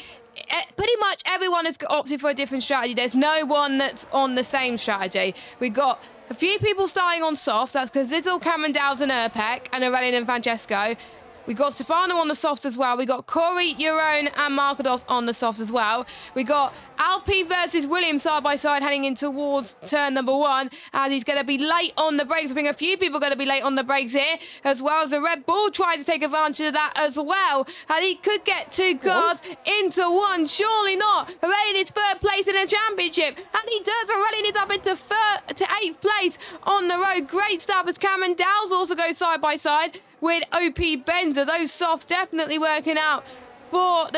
pretty much everyone has opted for a different strategy. There's no one that's on the same strategy. We've got a few people starting on softs. That's because Zizzle, Cameron Dowd and Urpek, and Aurelian and Francesco. We got Stefano on the softs as well. We got Corey, Euron, and Markados on the softs as well. We got Alpine versus Williams side by side heading in towards turn number 1, and he's going to be late on the brakes. I think a few people are going to be late on the brakes here, as well as the Red Bull tries to take advantage of that as well, and he could get 2 cars into 1. Surely not. Aurelian is 3rd place in the championship, and he does. Aurelian is up into 8th place on the road. Great stuff as Cameron Dowd also goes side by side with OP Benza. Those softs definitely working out for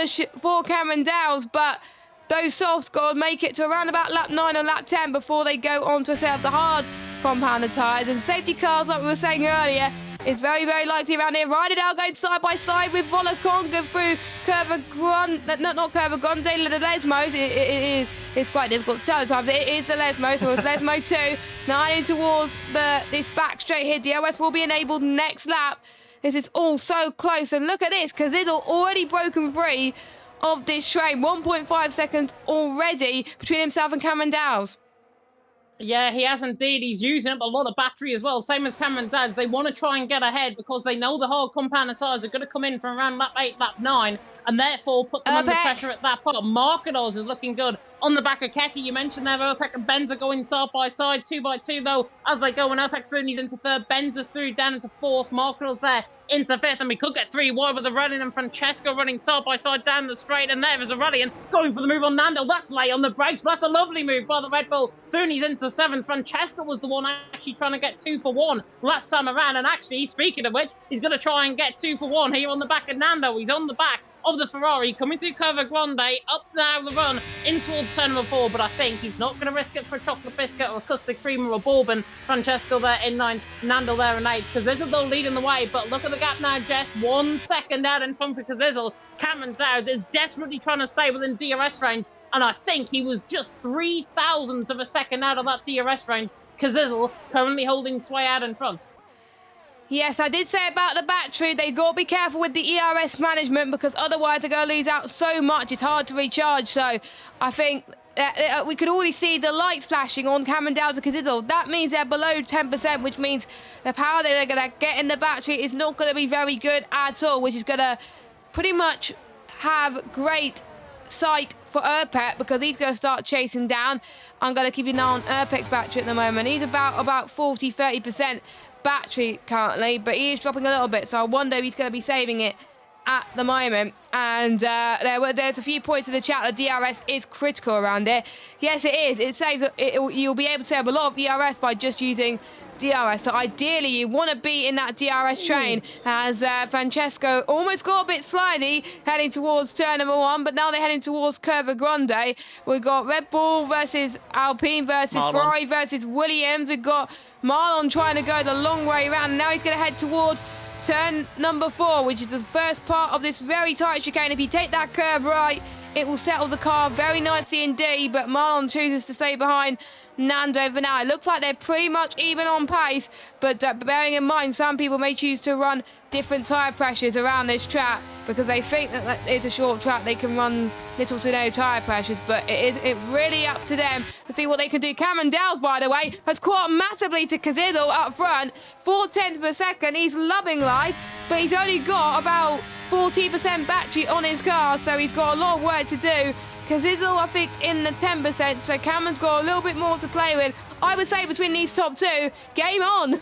Cameron Dowd, but those softs got to make it to around about lap 9 or lap 10 before they go on to set up the hard compounded tyres. And safety cars, like we were saying earlier, is very, very likely around here. Ride It Out going side by side with Volacon going through Curva Grande, not Curva Grande, the Lesmos. It's quite difficult to tell the times. It is the Lesmo, so it's Lesmo 2. Now heading towards this back straight here. DRS will be enabled next lap. This is all so close, and look at this, because it's already broken free of this train. 1.5 seconds already between himself and Cameron Dowd. Yeah, he has indeed. He's using up a lot of battery as well. Same with Cameron Dowd. They want to try and get ahead because they know the hard compounded tyres are going to come in from around lap 8, lap 9, and therefore put them under pressure at that part. Markados is looking good on the back of Keki. You mentioned there, Urpek and Benza going side by side, 2 by 2 though, as they go. And Urpek's through and he's into 3rd. Benza through down into 4th. Markados there into 5th, and we could get 3 wide with Aurelian and Francesco running side by side down the straight. And there is Aurelian going for the move on Nando. That's late on the brakes, but that's a lovely move by the Red Bull. Through and he's into 7th. Francesco was the one actually trying to get 2 for 1 last time around, and actually, speaking of which, he's going to try and get 2 for 1 here on the back of Nando. He's on the back of the Ferrari, coming through Curva Grande, up now the run in towards turn number 4, but I think he's not going to risk it for a chocolate biscuit or a custard cream or a bourbon. Francesco there in 9, Nando there in 8. Kazizzle leading the way, but look at the gap now, Jess. 1 second out in front for Kazizzle. Cameron Dowd is desperately trying to stay within DRS range, and I think he was just 0.003 of a second out of that DRS range. Kazizzle currently holding sway out in front. Yes, I did say about the battery, they got to be careful with the ERS management, because otherwise they're going to lose out so much. It's hard to recharge. So I think we could already see the lights flashing on Cameron Dowd and Kazizzle. That means they're below 10%, which means the power they're going to get in the battery is not going to be very good at all, which is going to pretty much have great sight for Urpek, because he's going to start chasing down. I'm going to keep an eye on Urpek's battery at the moment. He's about 40-30% battery currently, but he is dropping a little bit, so I wonder if he's going to be saving it at the moment. And there's a few points in the chat that DRS is critical around it. Yes, it is. It saves. You'll be able to save a lot of ERS by just using DRS. So ideally, you want to be in that DRS train, as Francesco almost got a bit slidey heading towards turn number 1, but now they're heading towards Curva Grande. We've got Red Bull versus Alpine versus Marlon. Ferrari versus Williams. We've got Marlon trying to go the long way around, and now he's going to head towards turn number 4, which is the first part of this very tight chicane. If you take that curve right, it will settle the car very nicely indeed, but Marlon chooses to stay behind Nando for now. It looks like they're pretty much even on pace, but bearing in mind some people may choose to run different tyre pressures around this track. because they think that it's a short track, they can run little to no tyre pressures, but it's really up to them to see what they can do. Cameron Dowles, by the way, has caught up massively to Kazizel up front, 4/10 per second. He's loving life, but he's only got about 40% battery on his car, so he's got a lot of work to do. Kazizel, I think, in the 10%, so Cameron's got a little bit more to play with. I would say between these top two, game on.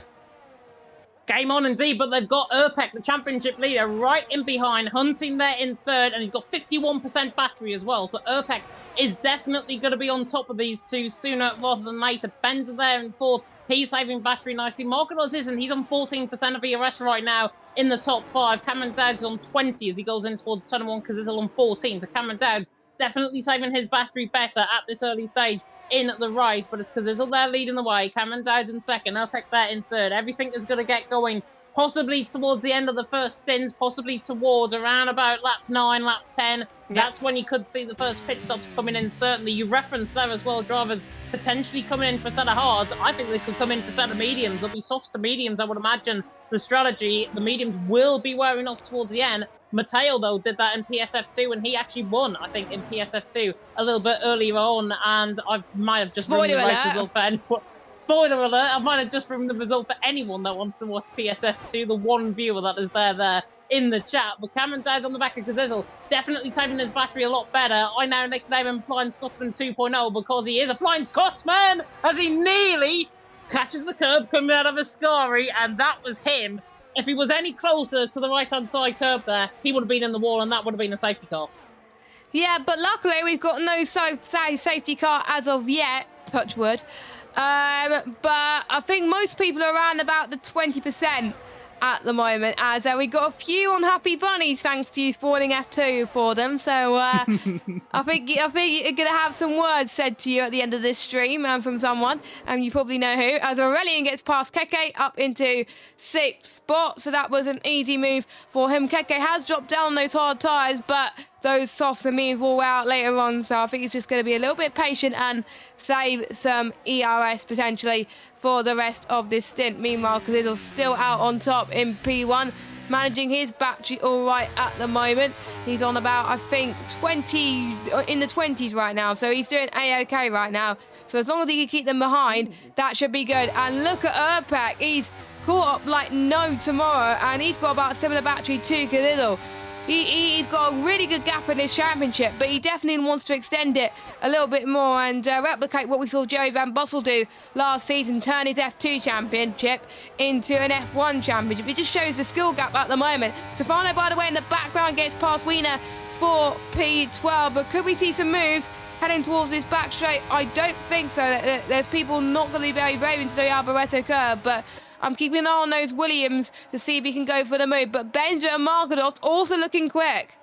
Game on indeed, but they've got Erpek, the championship leader, right in behind, hunting there in third, and he's got 51% battery as well. So Erpek is definitely going to be on top of these two sooner rather than later. Ben's there in fourth. He's saving battery nicely. Marketos isn't. He's on 14% of ERS right now in the top 5. Cameron Dowd's on 20 as he goes in towards turn 1 because he's on 14. So Cameron Dowd's definitely saving his battery better at this early stage in the race, but it's Kazizel there leading the way. Cameron Dowd in second, Erpek there in third. Everything is going to get going possibly towards the end of the first stint, possibly towards around about lap 9, lap 10. That's when you could see the first pit stops coming in, certainly. You referenced there as well, drivers potentially coming in for set of hards. I think they could come in for set of mediums. There'll be softs to mediums, I would imagine, the strategy. The mediums will be wearing off towards the end. Mateo, though, did that in PSF2, and he actually won, I think, in PSF2 a little bit earlier on, and I might have just ruined the race result for anyone. Spoiler alert, I might have just ruined the result for anyone that wants to watch PSF2, the one viewer that is there in the chat. But Cameron Dowd's on the back of Kazizel, definitely saving his battery a lot better. I now nickname him Flying Scotsman 2.0 because he is a Flying Scotsman, as he nearly catches the curb coming out of a Ascari, and that was him. If he was any closer to the right-hand side curb there, he would have been in the wall, and that would have been a safety car. Yeah, but luckily we've got no safety car as of yet, touch wood. But I think most people are around about the 20% at the moment, as we got a few unhappy bunnies thanks to you spoiling F2 for them. So I think you're going to have some words said to you at the end of this stream from someone, and you probably know who, as Aurelian gets past Keke up into 6th spot. So that was an easy move for him. Keke has dropped down those hard tyres, but those softs and mediums will wear out later on, so I think he's just going to be a little bit patient and save some ERS potentially for the rest of this stint. Meanwhile, Kazizel's still out on top in P1, managing his battery all right at the moment. He's on about, I think, 20, in the 20s right now, so he's doing A-OK right now. So as long as he can keep them behind, that should be good. And look at Erpek, he's caught up like no tomorrow, and he's got about similar battery to Kazizel. He's got a really good gap in his championship, but he definitely wants to extend it a little bit more and replicate what we saw Joey Van Bussel do last season, turn his F2 championship into an F1 championship. It just shows the skill gap at the moment. Stefano, by the way, in the background gets past Wiener for P12, but could we see some moves heading towards this back straight? I don't think so. There's people not going to be very brave into the Alboreto curve, but I'm keeping an eye on those Williams to see if he can go for the move. But Benja and Margados also looking quick.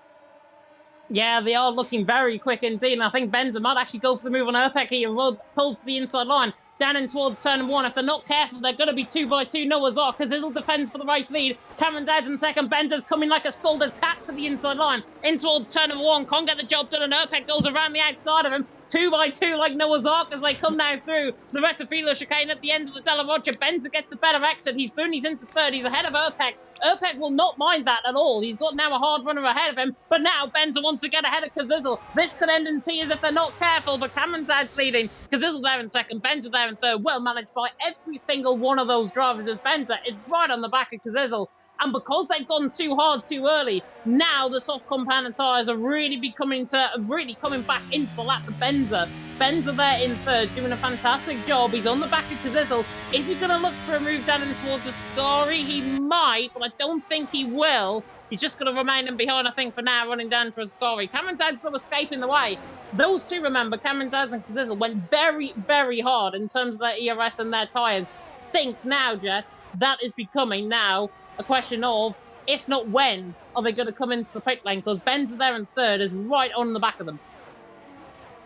Yeah, they are looking very quick indeed. And I think Benza might actually go for the move on Erpek here. Pulls to the inside line, down in towards turn 1. If they're not careful, they're going to be 2x2. Noah's Ark, Kazizel defends for the race lead. Cameron Dowd's in second. Benza's coming like a scalded cat to the inside line, in towards turn 1. Can't get the job done, and Erpek goes around the outside of him. 2x2 like Noah's Ark as they come now through the Retafilo chicane at the end of the Della Roggia. Benza gets the better exit. He's through and he's into third. He's ahead of Erpek. Erpek will not mind that at all. He's got now a hard runner ahead of him, but now Benza wants to get ahead of Kazizel. This could end in tears if they're not careful, but Cameron Dowd's leading. Kazizel there in second, Benza there in third. Well managed by every single one of those drivers as Benza is right on the back of Kazizel. And because they've gone too hard too early, now the soft compound tyres are really coming back into the lap of Benza. Benza there in third, doing a fantastic job. He's on the back of Kazizel. Is he going to look for a move down in towards Ascari? He might, but I don't think he will. He's just going to remain in behind, I think, for now, running down to Ascari. Cameron Dowd's still escaping the way. Those two, remember, Cameron Dowd and Kazizel went very, very hard in terms of their ERS and their tyres. Think now, Jess, that is becoming now a question of, if not when, are they going to come into the pit lane? Because Benza there in third is right on the back of them.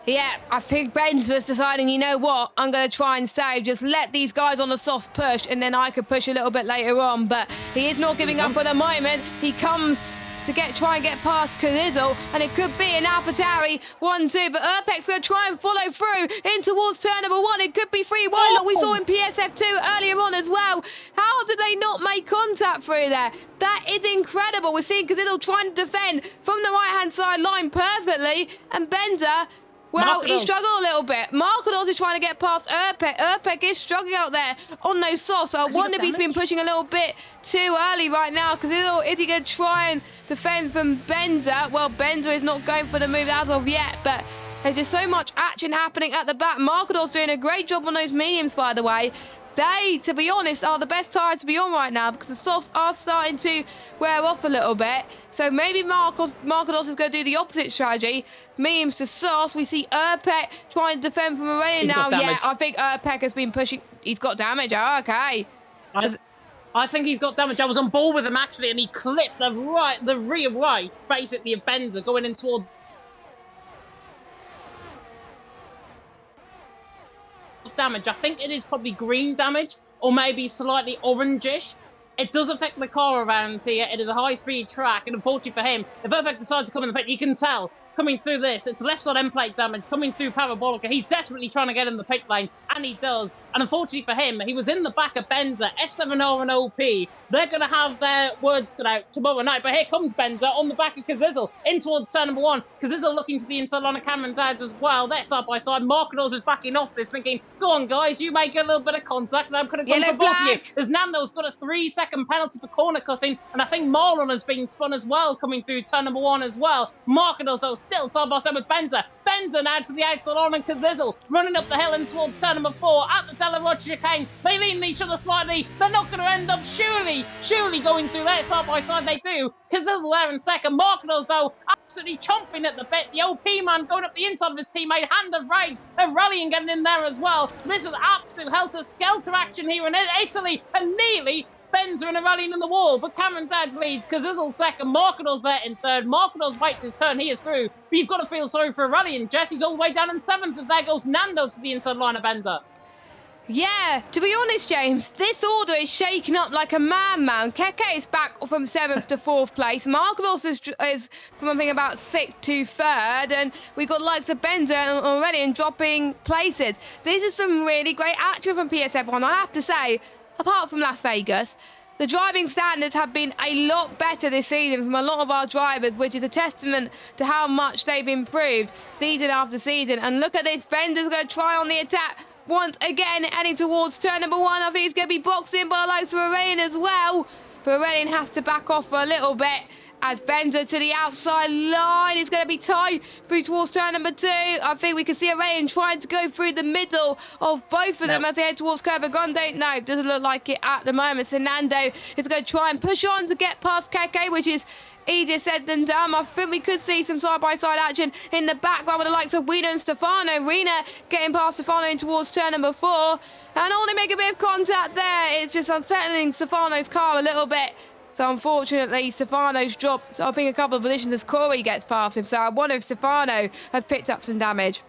Yeah, I think Benz was deciding, you know what, I'm going to try and save, just let these guys on a soft push, and then I could push a little bit later on. But he is not giving up at the moment. He comes to try and get past Kazizzle, and it could be an AlphaTauri 1-2, but Urpek's going to try and follow through in towards turn number 1. It could be 3-1, like we saw in PSF2 earlier on as well. How did they not make contact through there? That is incredible. We're seeing Kazizzle trying to defend from the right-hand side line perfectly, and Bender, well, he struggled a little bit. Markados is trying to get past Urpek. Urpek is struggling out there on those softs. So I wonder if he's been pushing a little bit too early right now. Because is he going to try and defend from Bender? Well, Bender is not going for the move as of yet. But there's just so much action happening at the back. Markados doing a great job on those mediums, by the way. They, to be honest, are the best tire to be on right now because the softs are starting to wear off a little bit. So maybe Markados is going to do the opposite strategy. Mediums to softs. We see Urpek trying to defend from Aurelian now. Yeah, I think Urpek has been pushing. He's got damage. Oh, okay. I think he's got damage. I was on ball with him, actually, and he clipped the rear right, basically, of Bender going in toward damage. I think it is probably green damage or maybe slightly orangish. It does affect the car around here. It is a high-speed track, and unfortunately for him, if Urpek decides to come in the pit, you can tell coming through this, it's left side end plate damage coming through Parabolica. He's desperately trying to get in the pit lane, and he does. And unfortunately for him, he was in the back of Bender, F7R and OP. They're going to have their words cut out tomorrow night. But here comes Bender on the back of Kazizzle in towards turn number 1. Kazizzle looking to the inside line of Cameron Dowd as well. They're side by side. Markados is backing off this, thinking, go on, guys, you make a little bit of contact, and I'm going to go for both of you. As Nando's got a 3-second penalty for corner cutting, and I think Marlon has been spun as well, coming through turn number 1 as well. Markados, though, still side by side with Bender. Bender now to the outside on, and Kazizzle running up the hill and towards turn number 4 at the Della Rocha chicane. They lean each other slightly. They're not going to end up surely going through there side by side. They do. Kazizzle there in second. Markados, though, absolutely chomping at the bit. The OP man going up the inside of his teammate. Hand of rage. They're rallying, getting in there as well. This is absolute helter-skelter action here in Italy, and nearly Bender and a rallying in the wall, but Cameron Dowd leads. Kazizzle second. Markados there in third. Markados waits his turn. He is through. But you've got to feel sorry for a rallying. Jesse's all the way down in 7th, and there goes Nando to the inside line of Bender. Yeah, to be honest, James, this order is shaking up like a madman. Keke is back from 7th to 4th place. Markados is from, I think, about 6th to 3rd. And we've got likes of Bender already and dropping places. This is some really great action from PSF1, I have to say. Apart from Las Vegas, the driving standards have been a lot better this season from a lot of our drivers, which is a testament to how much they've improved season after season. And look at this, Bender's going to try on the attack once again, heading towards turn number 1. I think he's going to be boxed in by the likes of Aurelian as well. But Aurelian has to back off for a little bit as Bender to the outside line is going to be tied through towards turn number 2. I think we can see Aurelian trying to go through the middle of both of them as they head towards Curva Grande. No, doesn't look like it at the moment. So Nando is going to try and push on to get past Keke, which is easier said than done. I think we could see some side-by-side action in the background with the likes of Wiener and Stefano. Wiener getting past Stefano in towards turn number 4. And only make a bit of contact there. It's just unsettling Stefano's car a little bit. So unfortunately, Stefano's dropped, I think, a couple of positions as Corey gets past him. So I wonder if Stefano has picked up some damage.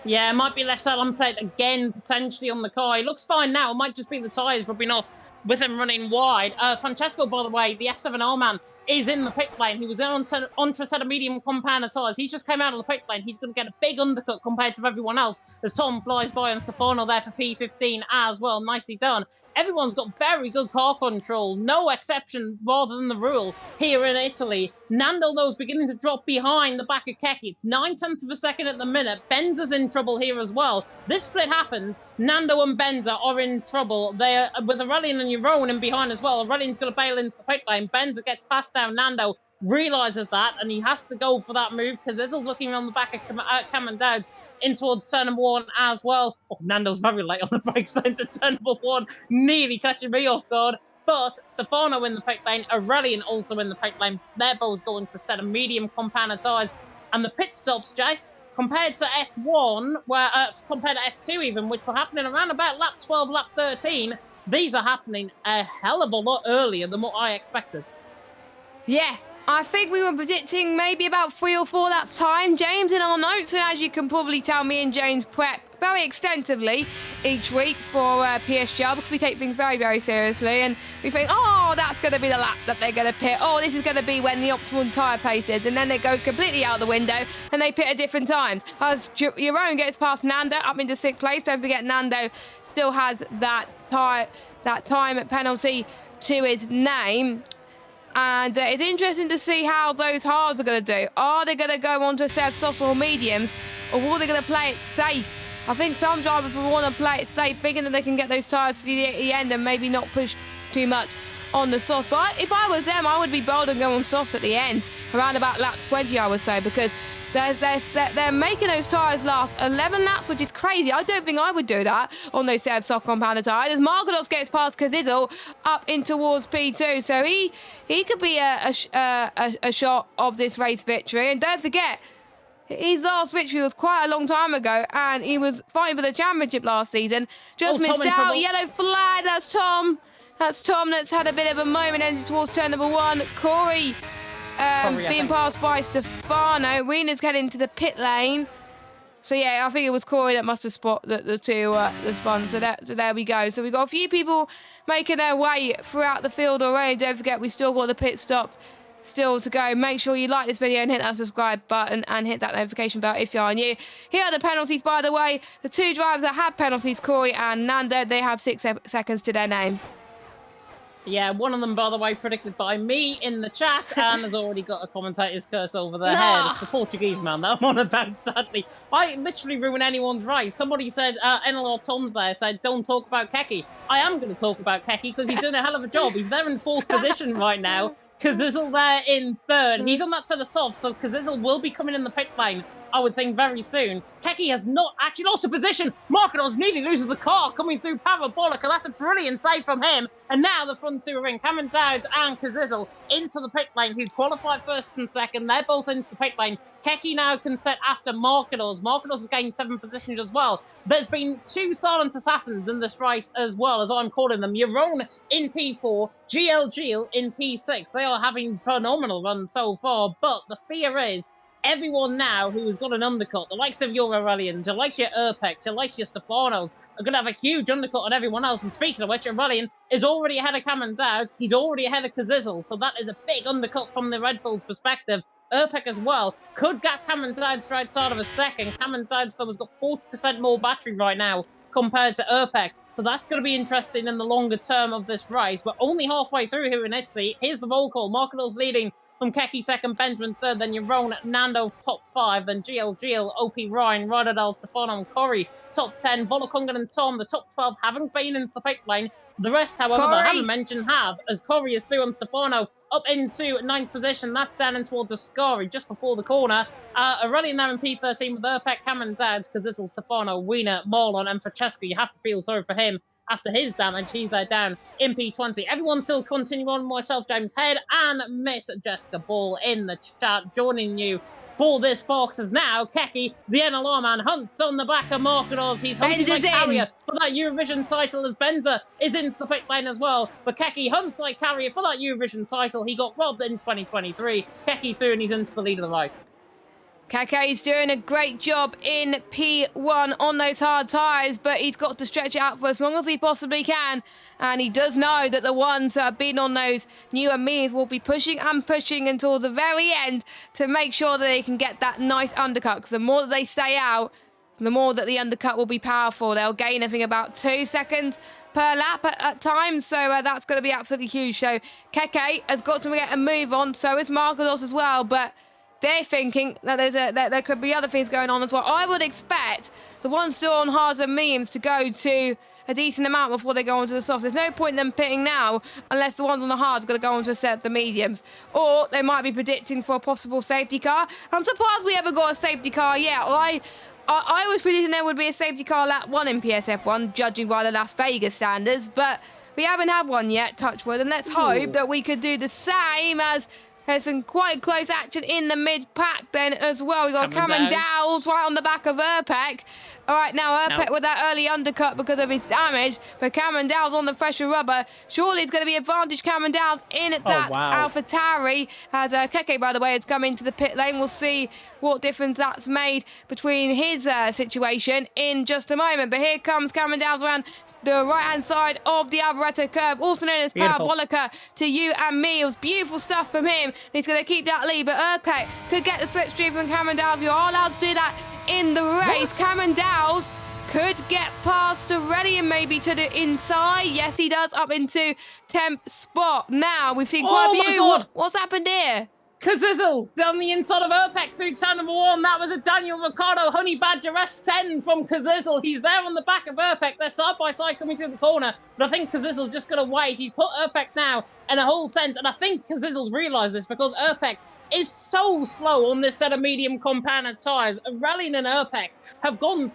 Yeah, it might be left side unplayed again, potentially on the car. He looks fine now. It might just be the tyres rubbing off with him running wide. Francesco, by the way, the F7R man, is in the pit lane. He was on a set of medium compounder tyres. He's just came out of the pit lane. He's going to get a big undercut compared to everyone else as Tom flies by on Stefano there for P15 as well. Nicely done. Everyone's got very good car control. No exception rather than the rule here in Italy. Nando, though, is beginning to drop behind the back of Keke. It's 9/10 of a second at the minute. Bender's in trouble here as well. This split happens. Nando and Bender are in trouble. They're with Aurelian and Euron in behind as well. Aurelian's going to bail into the pit lane. Bender gets past down. Nando realises that, and he has to go for that move because Kazizzle looking on the back of Cameron Dowd in towards turn number 1 as well. Oh, Nando's very late on the brakes then to turn number 1, nearly catching me off guard. But Stefano in the pit lane, Aurelian also in the pit lane. They're both going for a set of medium compounder tyres. And the pit stops, Jace, compared to F1, compared to F2 even, which were happening around about lap 12, lap 13, these are happening a hell of a lot earlier than what I expected. Yeah, I think we were predicting maybe about 3 or 4 laps time, James, in our notes. And as you can probably tell, me and James prep very extensively each week for PSGL because we take things very, very seriously. And we think, oh, oh, that's going to be the lap that they're going to pit. Oh, this is going to be when the optimal tyre pace is. And then it goes completely out the window and they pit at different times. As Jeroen gets past Nando up into 6th place. Don't forget, Nando still has that time penalty to his name. And it's interesting to see how those hards are going to do. Are they going to go on to a set of softs or mediums, or are they going to play it safe? I think some drivers will want to play it safe, thinking that they can get those tyres to the end and maybe not push too much on the softs. But if I was them, I would be bold and go on softs at the end, around about lap 20, I would say, because they're making those tyres last 11 laps, which is crazy. I don't think I would do that on those set of soft compounded tyres. As Margados gets past Kazizel up in towards P2, so he could be a shot of this race victory. And don't forget, his last victory was quite a long time ago, and he was fighting for the championship last season. Just missed out. Yellow flag. That's Tom. That's Tom that's had a bit of a moment ending towards turn number 1. Corey being passed by Stefano. Rena's getting into the pit lane. So yeah, I think it was Corey that must have spotted the spun. So there we go. So we got a few people making their way throughout the field already. Don't forget, we still got the pit stop still to go. Make sure you like this video and hit that subscribe button and hit that notification bell if you are new. Here are the penalties, by the way. The 2 drivers that had penalties, Corey and Nando, they have 6 seconds to their name. Yeah, one of them, by the way, predicted by me in the chat, and has already got a commentator's curse over their head. It's the Portuguese man that I'm on about, sadly. I literally ruin anyone's race. Somebody said, NLR Tom's there, said, don't talk about Keke. I am going to talk about Keke because he's doing a hell of a job. He's there in 4th position right now. Kazizel there in 3rd. He's on that to the soft, so Kazizel will be coming in the pit lane, I would think, very soon. Keke has not actually lost a position. Marquinhos nearly loses the car coming through Parabolica. That's a brilliant save from him. And now the front 2 are in. Cameron Dowd and Kazizel into the pit lane, who qualified 1st and 2nd. They're both into the pit lane. Keke now can set after Marquinhos. Marquinhos has gained 7 positions as well. There's been 2 silent assassins in this race as well, as I'm calling them. Jeroen in P4, GLG in P6. They are having phenomenal runs so far, but the fear is everyone now who has got an undercut, the likes of your Aurelians, the likes of your Urpex, the likes of your Stefanos, are going to have a huge undercut on everyone else. And speaking of which, Aurelian is already ahead of Cameron Dowd. He's already ahead of Kazizel, so that is a big undercut from the Red Bull's perspective. Urpec as well could get Cameron Dowd straight side of a second. Cameron Dowd still has got 40% more battery right now compared to Urpec. So that's going to be interesting in the longer term of this race. But only halfway through here in Italy. Here's the roll call. Marquinhos leading from Keke 2nd, Benjamin 3rd, then Jeroen, Nando top 5, then GLG, OP Ryan, Rodadel, Stefano and Corey top 10, Volokongan and Tom, the top 12 haven't been into the pit lane. The rest, however, that I haven't mentioned have, as Corey is through on Stefano, up into 9th position. That's down in towards Ascari, just before the corner. Aurelian there in P13 with Urpec, Cameron Dowd, Kazizel, Stefano, Wiener, Marlon, and Francesco. You have to feel sorry for him after his damage. He's there down in P20. Everyone still continuing on. Myself, James Head, and Miss Jessica Ball in the chat, joining you for this box. As now Keke, the NLR man, hunts on the back of Marquinhos. He's hunting like carrier for that Eurovision title, as Benza is into the pit lane as well. But Keke hunts like carrier for that Eurovision title. He got robbed in 2023. Keke through and he's into the lead of the race. Keke's doing a great job in P1 on those hard tyres, but he's got to stretch it out for as long as he possibly can. And he does know that the ones that have been on those newer mediums will be pushing and pushing until the very end to make sure that they can get that nice undercut. Because the more that they stay out, the more that the undercut will be powerful. They'll gain, I think, about 2 seconds per lap at times, so that's going to be absolutely huge. So Keke has got to get a move on, so is Marquinhos as well, but they're thinking that there could be other things going on as well. I would expect the ones still on hards and mediums to go to a decent amount before they go onto the softs. There's no point in them pitting now unless the ones on the hards are going to go onto a set of the mediums. Or they might be predicting for a possible safety car. I'm surprised we ever got a safety car yet. I was predicting there would be a safety car lap 1 in PSF1, judging by the Las Vegas standards, but we haven't had one yet, touch wood, and let's hope that we could do the same, as there's some quite close action in the mid-pack then as well. We've got Cameron Dowles right on the back of Urpec. All right, now Urpec with that early undercut because of his damage, but Cameron Dowles on the fresher rubber. Surely it's going to be advantage Cameron Dowles in that AlphaTauri. As Keke, by the way, has come into the pit lane. We'll see what difference that's made between his situation in just a moment. But here comes Cameron Dowles around the right-hand side of the Alboreto curve, also known as Beautiful. Parabolica to you and me. It was beautiful stuff from him. He's going to keep that lead, but Urquhart could get the slipstream from Cameron Dowles. You are allowed to do that in the race. What? Cameron Dowles could get past Aurelian maybe to the inside. Yes, he does, up into 10th spot. Now, we've seen quite a few. What's happened here? Kazizzle down the inside of Urpec through turn number 1. That was a Daniel Ricciardo Honey Badger S10 from Kazizzle. He's there on the back of Urpec. They're side by side coming through the corner. But I think Kazizzle's just going to wait. He's put Urpec now in a whole sense. And I think Kazizzle's realised this because Urpec is so slow on this set of medium compounded tyres. Aurelian and Urpec have gone,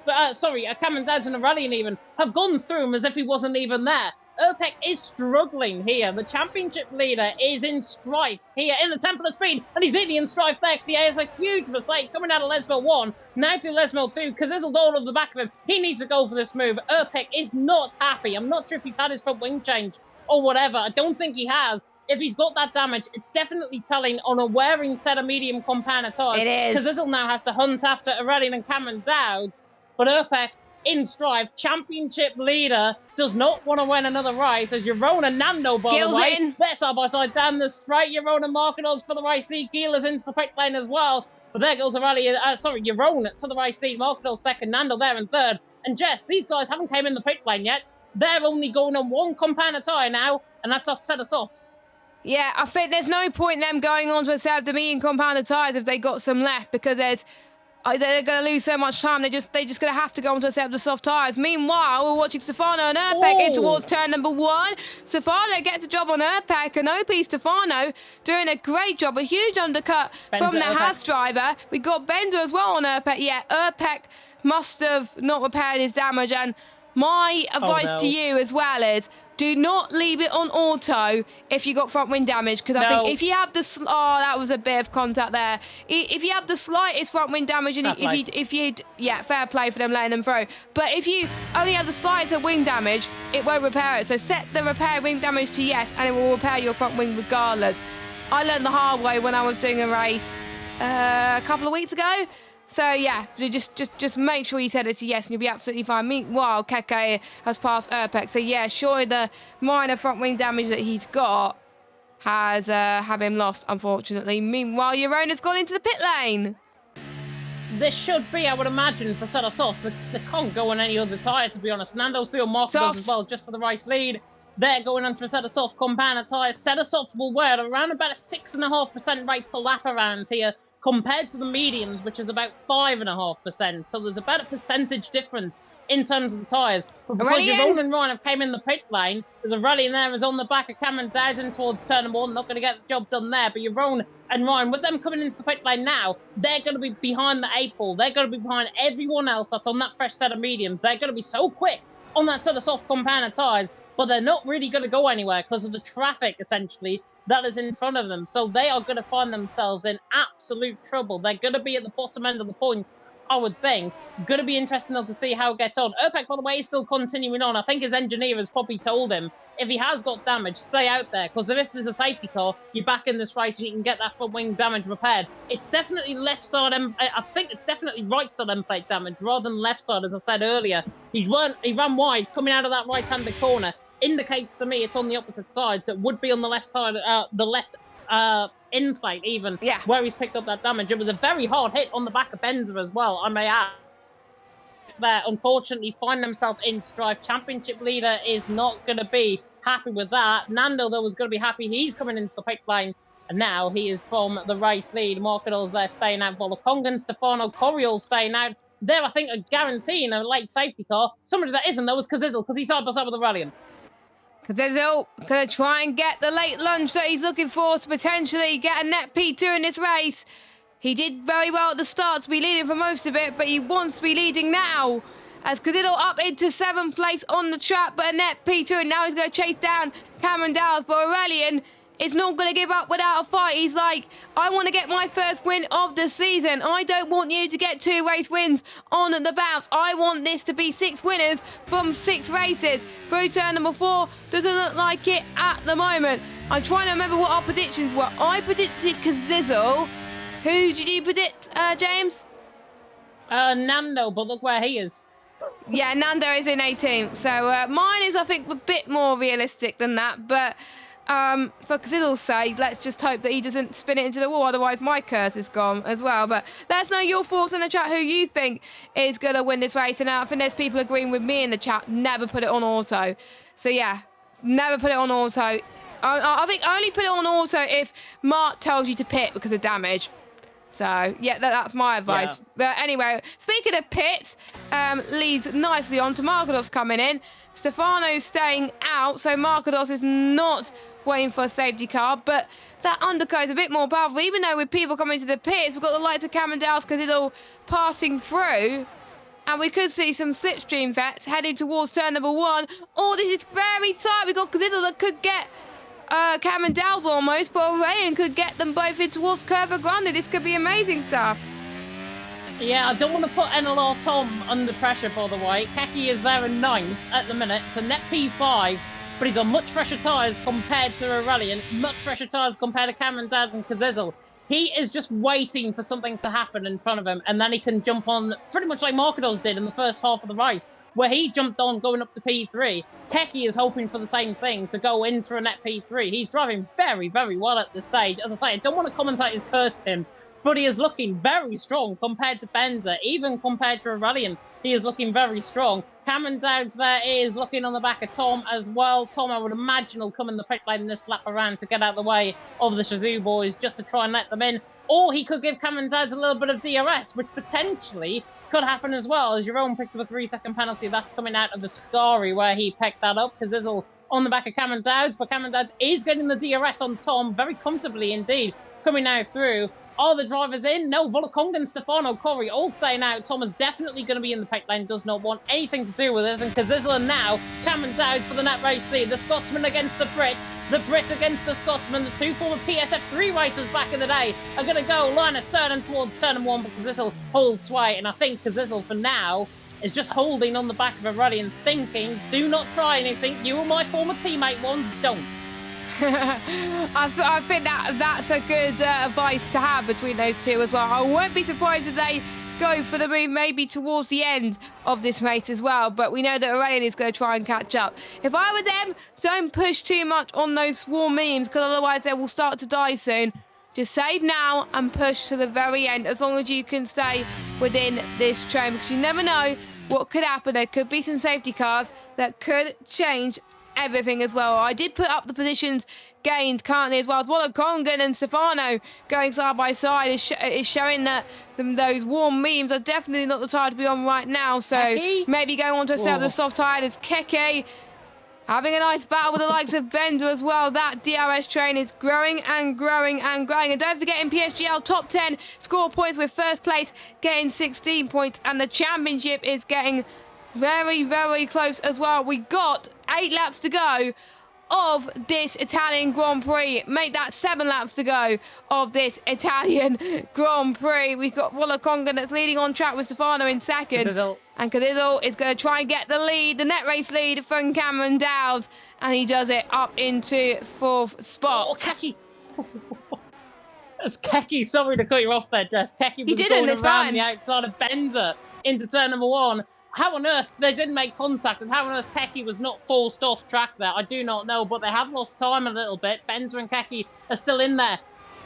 Cameron Dowles and Aurelian even, have gone through him as if he wasn't even there. Urpec is struggling here. The championship leader is in strife here in the Temple of Speed, and he's nearly in strife there because he has a huge mistake coming out of Lesmell 1, now through Lesmell 2, Kazizzle's all over the back of him. He needs to go for this move. Urpec is not happy. I'm not sure if he's had his front wing change or whatever. I don't think he has. If he's got that damage, it's definitely telling on a wearing set of medium compounded tyres. It is. Kazizzle now has to hunt after Aurelian and Cameron Dowdes, but Urpec in strife, championship leader, does not want to win another race. As Jeroen and Nando, by the way, they're side by side down the straight. Jeroen and Marquinhos for the race lead. Giela's into the pit lane as well. But there goes Aurelian, Jeroen to the race lead. Marquinhos second, Nando there in third. And Jess, these guys haven't came in the pit lane yet. They're only going on one compounded tyre now, and that's a set of softs. Yeah, I think there's no point in them going on to a set of the medium compounded tyres if they got some left, because they're going to lose so much time. They're just going to have to go onto a set of the soft tyres. Meanwhile, we're watching Stefano and Urpec in towards turn number 1. Stefano gets a job on Urpec, and OP Stefano doing a great job. A huge undercut from the Haas driver. We got Bender as well on Urpec. Yeah, Urpec must have not repaired his damage. And my advice to you as well is, do not leave it on auto if you got front wing damage, because I think if you have the that was a bit of contact there. If you have the slightest front wing damage, and fair play for them letting them through. But if you only have the slightest of wing damage, it won't repair it. So set the repair wing damage to yes, and it will repair your front wing regardless. I learned the hard way when I was doing a race a couple of weeks ago. So yeah, just make sure you set it to yes and you'll be absolutely fine. Meanwhile, Keke has passed Urpec. So yeah, surely the minor front wing damage that he's got has have him lost, unfortunately. Meanwhile, Jeroen's gone into the pit lane. This should be, I would imagine, for set of softs. They can't go on any other tyre, to be honest. Nando's still Marquinhos as well, just for the race lead. They're going onto a set of soft compounded tyres. Set of softs will wear around about a 6.5% rate per lap around here, compared to the mediums, which is about 5.5%. So there's about a percentage difference in terms of the tyres. But because Jeroen and Ryan have came in the pit lane, there's Aurelian there is on the back of Cameron Dowdes in towards turn number 1. Not going to get the job done there. But Jeroen and Ryan, with them coming into the pit lane now, they're going to be behind the 8 ball. They're going to be behind everyone else that's on that fresh set of mediums. They're going to be so quick on that set of soft compounded tyres, but they're not really going to go anywhere because of the traffic, essentially, that is in front of them. So they are going to find themselves in absolute trouble. They're going to be at the bottom end of the points, I would think. Going to be interesting to see how it gets on. Urpec, by the way, is still continuing on. I think his engineer has probably told him, if he has got damage, stay out there, because if there's a safety car, you're back in this race and you can get that front wing damage repaired. It's definitely left side, I think it's definitely right side end plate damage rather than left side, as I said earlier. He ran wide coming out of that right-handed corner. Indicates to me it's on the opposite side, so it would be on the left side, the left in plate even, where he's picked up that damage. It was a very hard hit on the back of Benzer as well, I may add. There, unfortunately, find themselves in strife. Championship leader is not going to be happy with that. Nando, though, was going to be happy. He's coming into the pit lane, and now he is from the race lead. Marquinhos there staying out. Volokongan, Stefano, Coriol staying out. There, I think, a guaranteeing a late safety car. Somebody that isn't, though, is Kazizzle, because he's side by side with Aurelian. Kazizzle going to try and get the late lunge that he's looking for to potentially get a net P2 in this race. He did very well at the start to be leading for most of it, but he wants to be leading now. As Kazizzle up into 7th place on the track, but a net P2, and now he's going to chase down Cameron Dowles. But Aurelian is not going to give up without a fight. He's like, I want to get my first win of the season. I don't want you to get 2 race wins on the bounce. I want this to be 6 winners from 6 races. Through turn number 4, doesn't look like it at the moment. I'm trying to remember what our predictions were. I predicted Kazizzle. Who did you predict, James? Nando, but look where he is. Yeah, Nando is in 18th. So mine is, I think, a bit more realistic than that. But for Kaziddle's sake, let's just hope that he doesn't spin it into the wall. Otherwise, my curse is gone as well. But let us know your thoughts in the chat, who you think is going to win this race. And I think there's people agreeing with me in the chat. Never put it on auto. So, yeah, never put it on auto. I think only put it on auto if Mark tells you to pit because of damage. So, yeah, that's my advice. Yeah. But anyway, speaking of pits, leads nicely on to Markados coming in. Stefano's staying out, so Markados is not waiting for a safety car, but that undercut is a bit more powerful. Even though with people coming to the pits, we've got the likes of Camendales because it's all passing through. And we could see some slipstream vets heading towards turn number 1. Oh, this is very tight. We've got Kaziddle that could get Camendales almost, but Rayan could get them both in towards Curva Grande. This could be amazing stuff. Yeah, I don't want to put NLR Tom under pressure, by the way. Keki is there in 9th at the minute. It's a net P5, but he's on much fresher tyres compared to Aurelian, much fresher tyres compared to Camendales and Kazizel. He is just waiting for something to happen in front of him, and then he can jump on pretty much like Markados did in the first half of the race, where he jumped on going up to P3. Keki is hoping for the same thing, to go in for a net P3. He's driving very, very well at this stage. As I say, I don't want to commentate his curse him, but he is looking very strong compared to Benza, even compared to Aurelian. He is looking very strong. Cameron Dowds there is looking on the back of Tom as well. Tom, I would imagine, will come in the pit lane this lap around to get out of the way of the Shazoo boys just to try and let them in. Or he could give Cameron Dowds a little bit of DRS, which potentially could happen as well, as Jerome picks up a 3-second penalty. That's coming out of the Ascari where he picked that up. Kazizel on the back of Cameron Dowds, but Cameron Dowds is getting the DRS on Tom very comfortably indeed, coming now through. Are the drivers in? No, Volakonga, Stefano, Corey all staying out. Tom is definitely going to be in the pit lane, does not want anything to do with this. And Kazizel now, Cameron Dowds for the net race lead. The Scotsman against the Brit against the Scotsman. The two former PSF3 racers back in the day are going to go line astern and towards turn 1, but Kazizel holds sway. And I think Kazizel, for now, is just holding on the back of a rally and thinking, do not try anything. You and my former teammate ones don't. I think that's a good advice to have between those two as well. I won't be surprised if they go for the move maybe towards the end of this race as well, but we know that Aurelian is going to try and catch up. If I were them, don't push too much on those swarm memes, because otherwise they will start to die soon. Just save now and push to the very end, as long as you can stay within this train, because you never know what could happen. There could be some safety cars that could change everything as well. I did put up the positions gained currently as well as Wolakongan and Stefano going side by side is showing that those warm memes are definitely not the tire to be on right now. So Keki? maybe going on to a set of the soft tire is Keke having a nice battle with the likes of Bender as well. That DRS train is growing and growing and growing. And don't forget, in PSGL, top 10 score points with first place getting 16 points, and the championship is getting very, very close as well. We got 8 laps to go of this Italian Grand Prix. Make that 7 laps to go of this Italian Grand Prix. We've got Wolakonga that's leading on track with Stefano in second. And Kazizel is going to try and get the lead, the net race lead from Cameron Dowds. And he does it up into 4th spot. Oh, Keki! That's Keki. Sorry to cut you off there, Jess. Keki was going around the outside of Bender into turn number 1. How on earth they didn't make contact, and how on earth Keki was not forced off track there, I do not know, but they have lost time a little bit. Bender and Keki are still in there.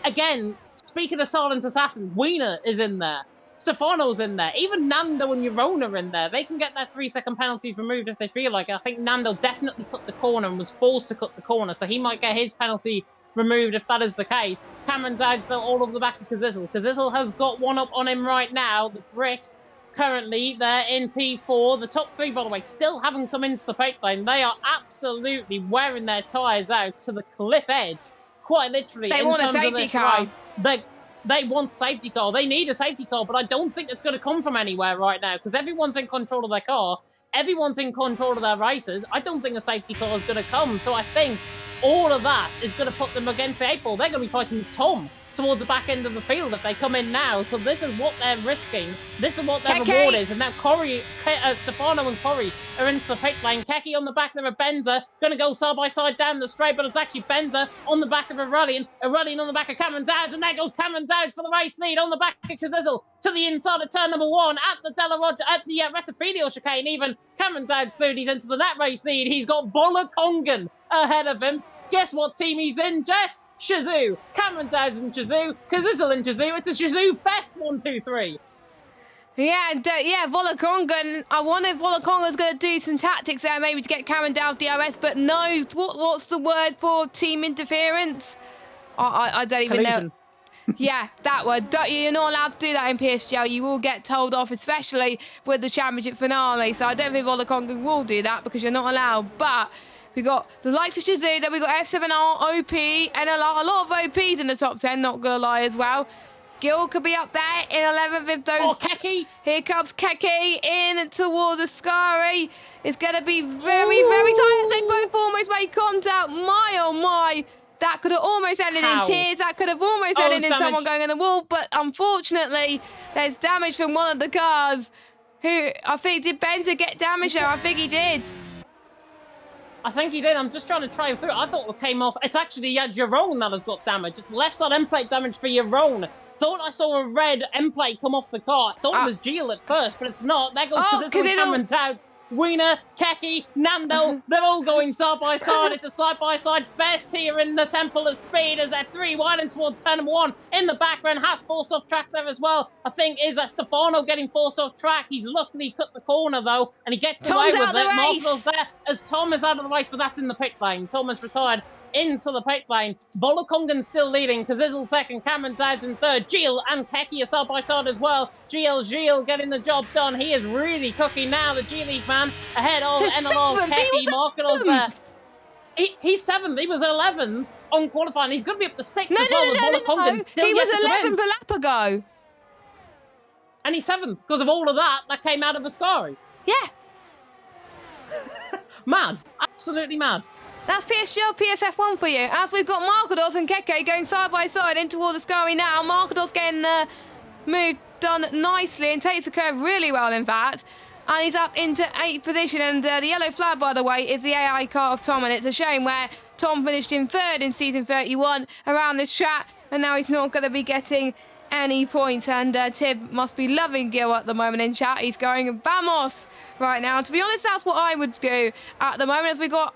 Again, speaking of Silent Assassin, Wiener is in there. Stefano's in there. Even Nando and Urona are in there. They can get their 3-second penalties removed if they feel like it. I think Nando definitely cut the corner and was forced to cut the corner, so he might get his penalty removed if that is the case. Cameron Dowds still all over the back of Kazizel. Kazizel has got one up on him right now. The Brit currently they're in P4. The top 3, by the way, still haven't come into the pit lane. They are absolutely wearing their tyres out to the cliff edge, quite literally. They want a safety car. They want a safety car. They need a safety car, but I don't think it's going to come from anywhere right now, because everyone's in control of their car. Everyone's in control of their races. I don't think a safety car is going to come. So I think all of that is going to put them against the 8 ball. They're going to be fighting with Tom towards the back end of the field if they come in now. So this is what they're risking. This is what their reward is. And now Stefano and Corey are into the pit lane. Keki on the back of a Benzer, going to go side by side down the straight, but it's actually Benzer on the back of Aurelian on the back of Cameron Dowd, and there goes Cameron Dowd for the race lead on the back of Kazizel to the inside of turn number 1 at the Retafilio chicane. Even Cameron Dowd's through, he's into the net race lead. He's got Volakongan ahead of him. Guess what team he's in, Jess? Shazoo. Cameron Dowd's in Shazoo. Kazizel in Shazoo. It's a Shazoo Fest 1, 2, 3. Yeah, and Volakongan. I wonder if Volakongan's going to do some tactics there, maybe to get Cameron Dowd's DRS, but no. What's the word for team interference? I don't even know. Yeah, that word. You're not allowed to do that in PSGL. You will get told off, especially with the championship finale. So I don't think Volakongan will do that because you're not allowed. But we got the likes of Shazoo, then we got F7R, OP, and a lot of OPs in the top 10, not going to lie as well. Gil could be up there in 11th if those... Oh, Keki! Here comes Keki in towards Ascari. It's going to be very, very tight. They both almost made contact. My, oh my. That could have almost ended in tears. That could have almost ended in someone going in the wall. But unfortunately, there's damage from one of the cars. Who, I think, did Benzer get damaged there? I think he did. I think he did. I'm just trying to try through. I thought it came off. It's actually Jerome that has got damage. It's left side end plate damage for Jerome. Thought I saw a red end plate come off the car. I thought it was Gil at first, but it's not. There goes Cameron Dowd. Wiener, Keki, Nando, they're all going side by side. It's a side-by-side fest here in the Temple of Speed as they're 3 wide and towards turn number 1. In the background, has forced off track there as well. I think is Stefano getting forced off track. He's luckily cut the corner though, and he gets away with it. Marco's there as Tom is out of the race, but that's in the pit lane. Tom has retired into the pit lane. Volakongan still leading. Kazizel second, Cameron Dowd in third. Gil and Keki are side by side as well. Gil getting the job done. He is really cooking now. The G League man ahead of NLR Keki. Marketos there. He's 7th. He was 11th on qualifying. He's going to be up to 6th as well. No. He was 11th a lap ago. And he's 7th because of all of that came out of Ascari. Yeah. Mad. Absolutely mad. That's PSGL PSF1 for you. As we've got Marketos and Keke going side by side in towards Ascari now. Marketos getting the move done nicely and takes the curve really well, in fact. And he's up into 8th position. And the yellow flag, by the way, is the AI car of Tom. And it's a shame where Tom finished in 3rd in season 31 around this track. And now he's not going to be getting any points. And Tib must be loving Gil at the moment in chat. He's going Vamos right now. To be honest, that's what I would do at the moment as we got...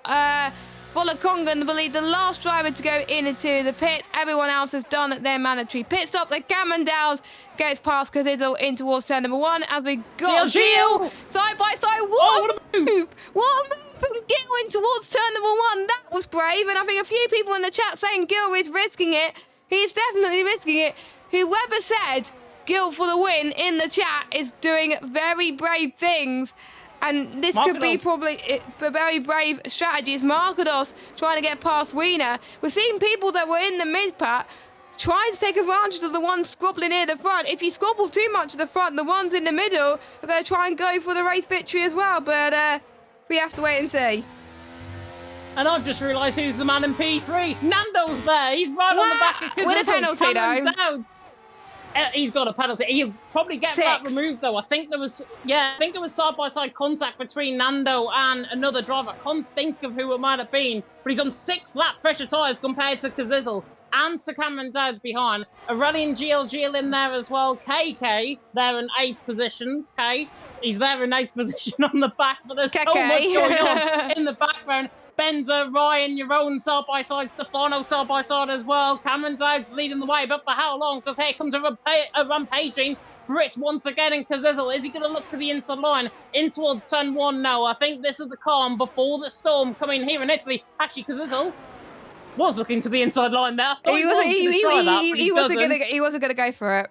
Volakongan, I believe, the last driver to go into the pits. Everyone else has done their mandatory pit stops. And Cameron Dowd gets past Kazizel in towards turn number 1 as we got Gil side by side. What a move! What a move from Gil in towards turn number 1. That was brave. And I think a few people in the chat saying Gil is risking it. He's definitely risking it. Whoever said Gil for the win in the chat is doing very brave things. And this could be probably a very brave strategy. Is Marketos trying to get past Wiener. We're seeing people that were in the mid-pack trying to take advantage of the ones squabbling near the front. If you squabble too much at the front, the ones in the middle are going to try and go for the race victory as well. But we have to wait and see. And I've just realised who's the man in P3. Nando's there. He's right on the back of Kazizel. With a penalty, though. He's got a penalty. He'll probably get that removed, though. I think there was side-by-side contact between Nando and another driver. I can't think of who it might have been, but he's on 6-lap pressure tyres compared to Kazizel and to Cameron Dowd behind. Aurelian GL in there as well. KK there in 8th position. He's there in 8th position on the back, but there's so much going on in the background. Benzer, Ryan, your own side-by-side, Stefano side-by-side as well. Cameron Dowd's leading the way, but for how long? Because here comes a rampaging Brit once again in Kazizel. Is he going to look to the inside line in towards turn 1? No, I think this is the calm before the storm coming here in Italy. Actually, Kazizel was looking to the inside line there. I thought he wasn't going to go for it.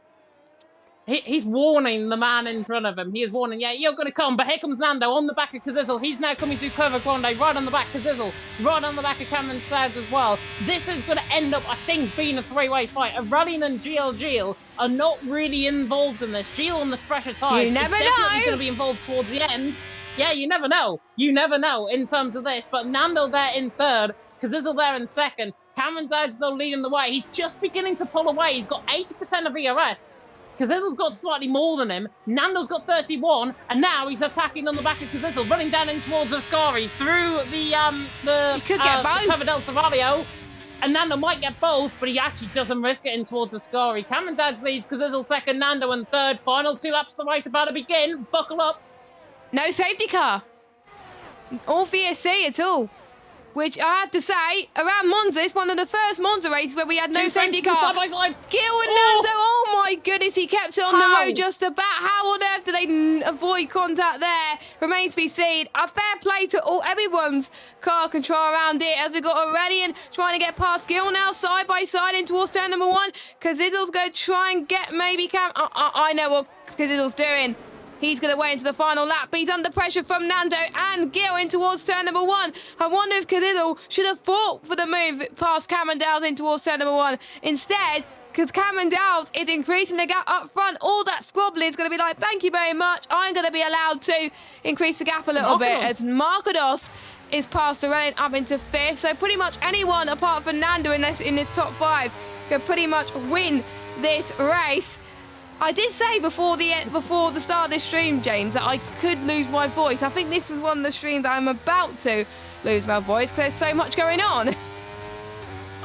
He's warning the man in front of him. He is warning, yeah, you're going to come. But here comes Nando on the back of Kazizel. He's now coming through Curva Grande, right on the back of Kazizel, right on the back of Cameron Dowd as well. This is going to end up, I think, being a 3-way fight. Aurelian and Gil are not really involved in this. Gil on the fresher tyres. You never know. Definitely going to be involved towards the end. Yeah, you never know. You never know in terms of this. But Nando there in third, Kazizzle there in second. Cameron Dowd's though leading the way. He's just beginning to pull away. He's got 80% of ERS. Kazizzle's got slightly more than him. Nando's got 31, and now he's attacking on the back of Kazizzle, running down in towards Ascari through the could get both. Cover del Savario. And Nando might get both, but he actually doesn't risk it in towards Ascari. Cameron Dowd's leads, Kazizzle second, Nando in third. Final 2 laps of the race about to begin. Buckle up. No safety car. Or VSC at all. Which I have to say, around Monza, it's one of the first Monza races where we had no safety car. Side by side. Gil and Nando, oh my goodness, he kept it on the road just about. How on earth do they avoid contact there? Remains to be seen. A fair play to everyone's car control around it as we got Aurelian trying to get past Gil now, side by side in towards turn number 1. Kazizzle's going to try and get maybe Cam. I know what Kazizzle's doing. He's going to wait into the final lap, but he's under pressure from Nando and Gil in towards turn number 1. I wonder if Kazizzle should have fought for the move past Cameron Dowles in towards turn number 1. Instead, because Cameron Dowles is increasing the gap up front, all that squabbling is going to be like, thank you very much. I'm going to be allowed to increase the gap a little bit as Markados is past Aurelian up into 5th. So pretty much anyone apart from Nando in this top 5 can pretty much win this race. I did say before the start of this stream, James, that I could lose my voice. I think this was one of the streams that I'm about to lose my voice because there's so much going on.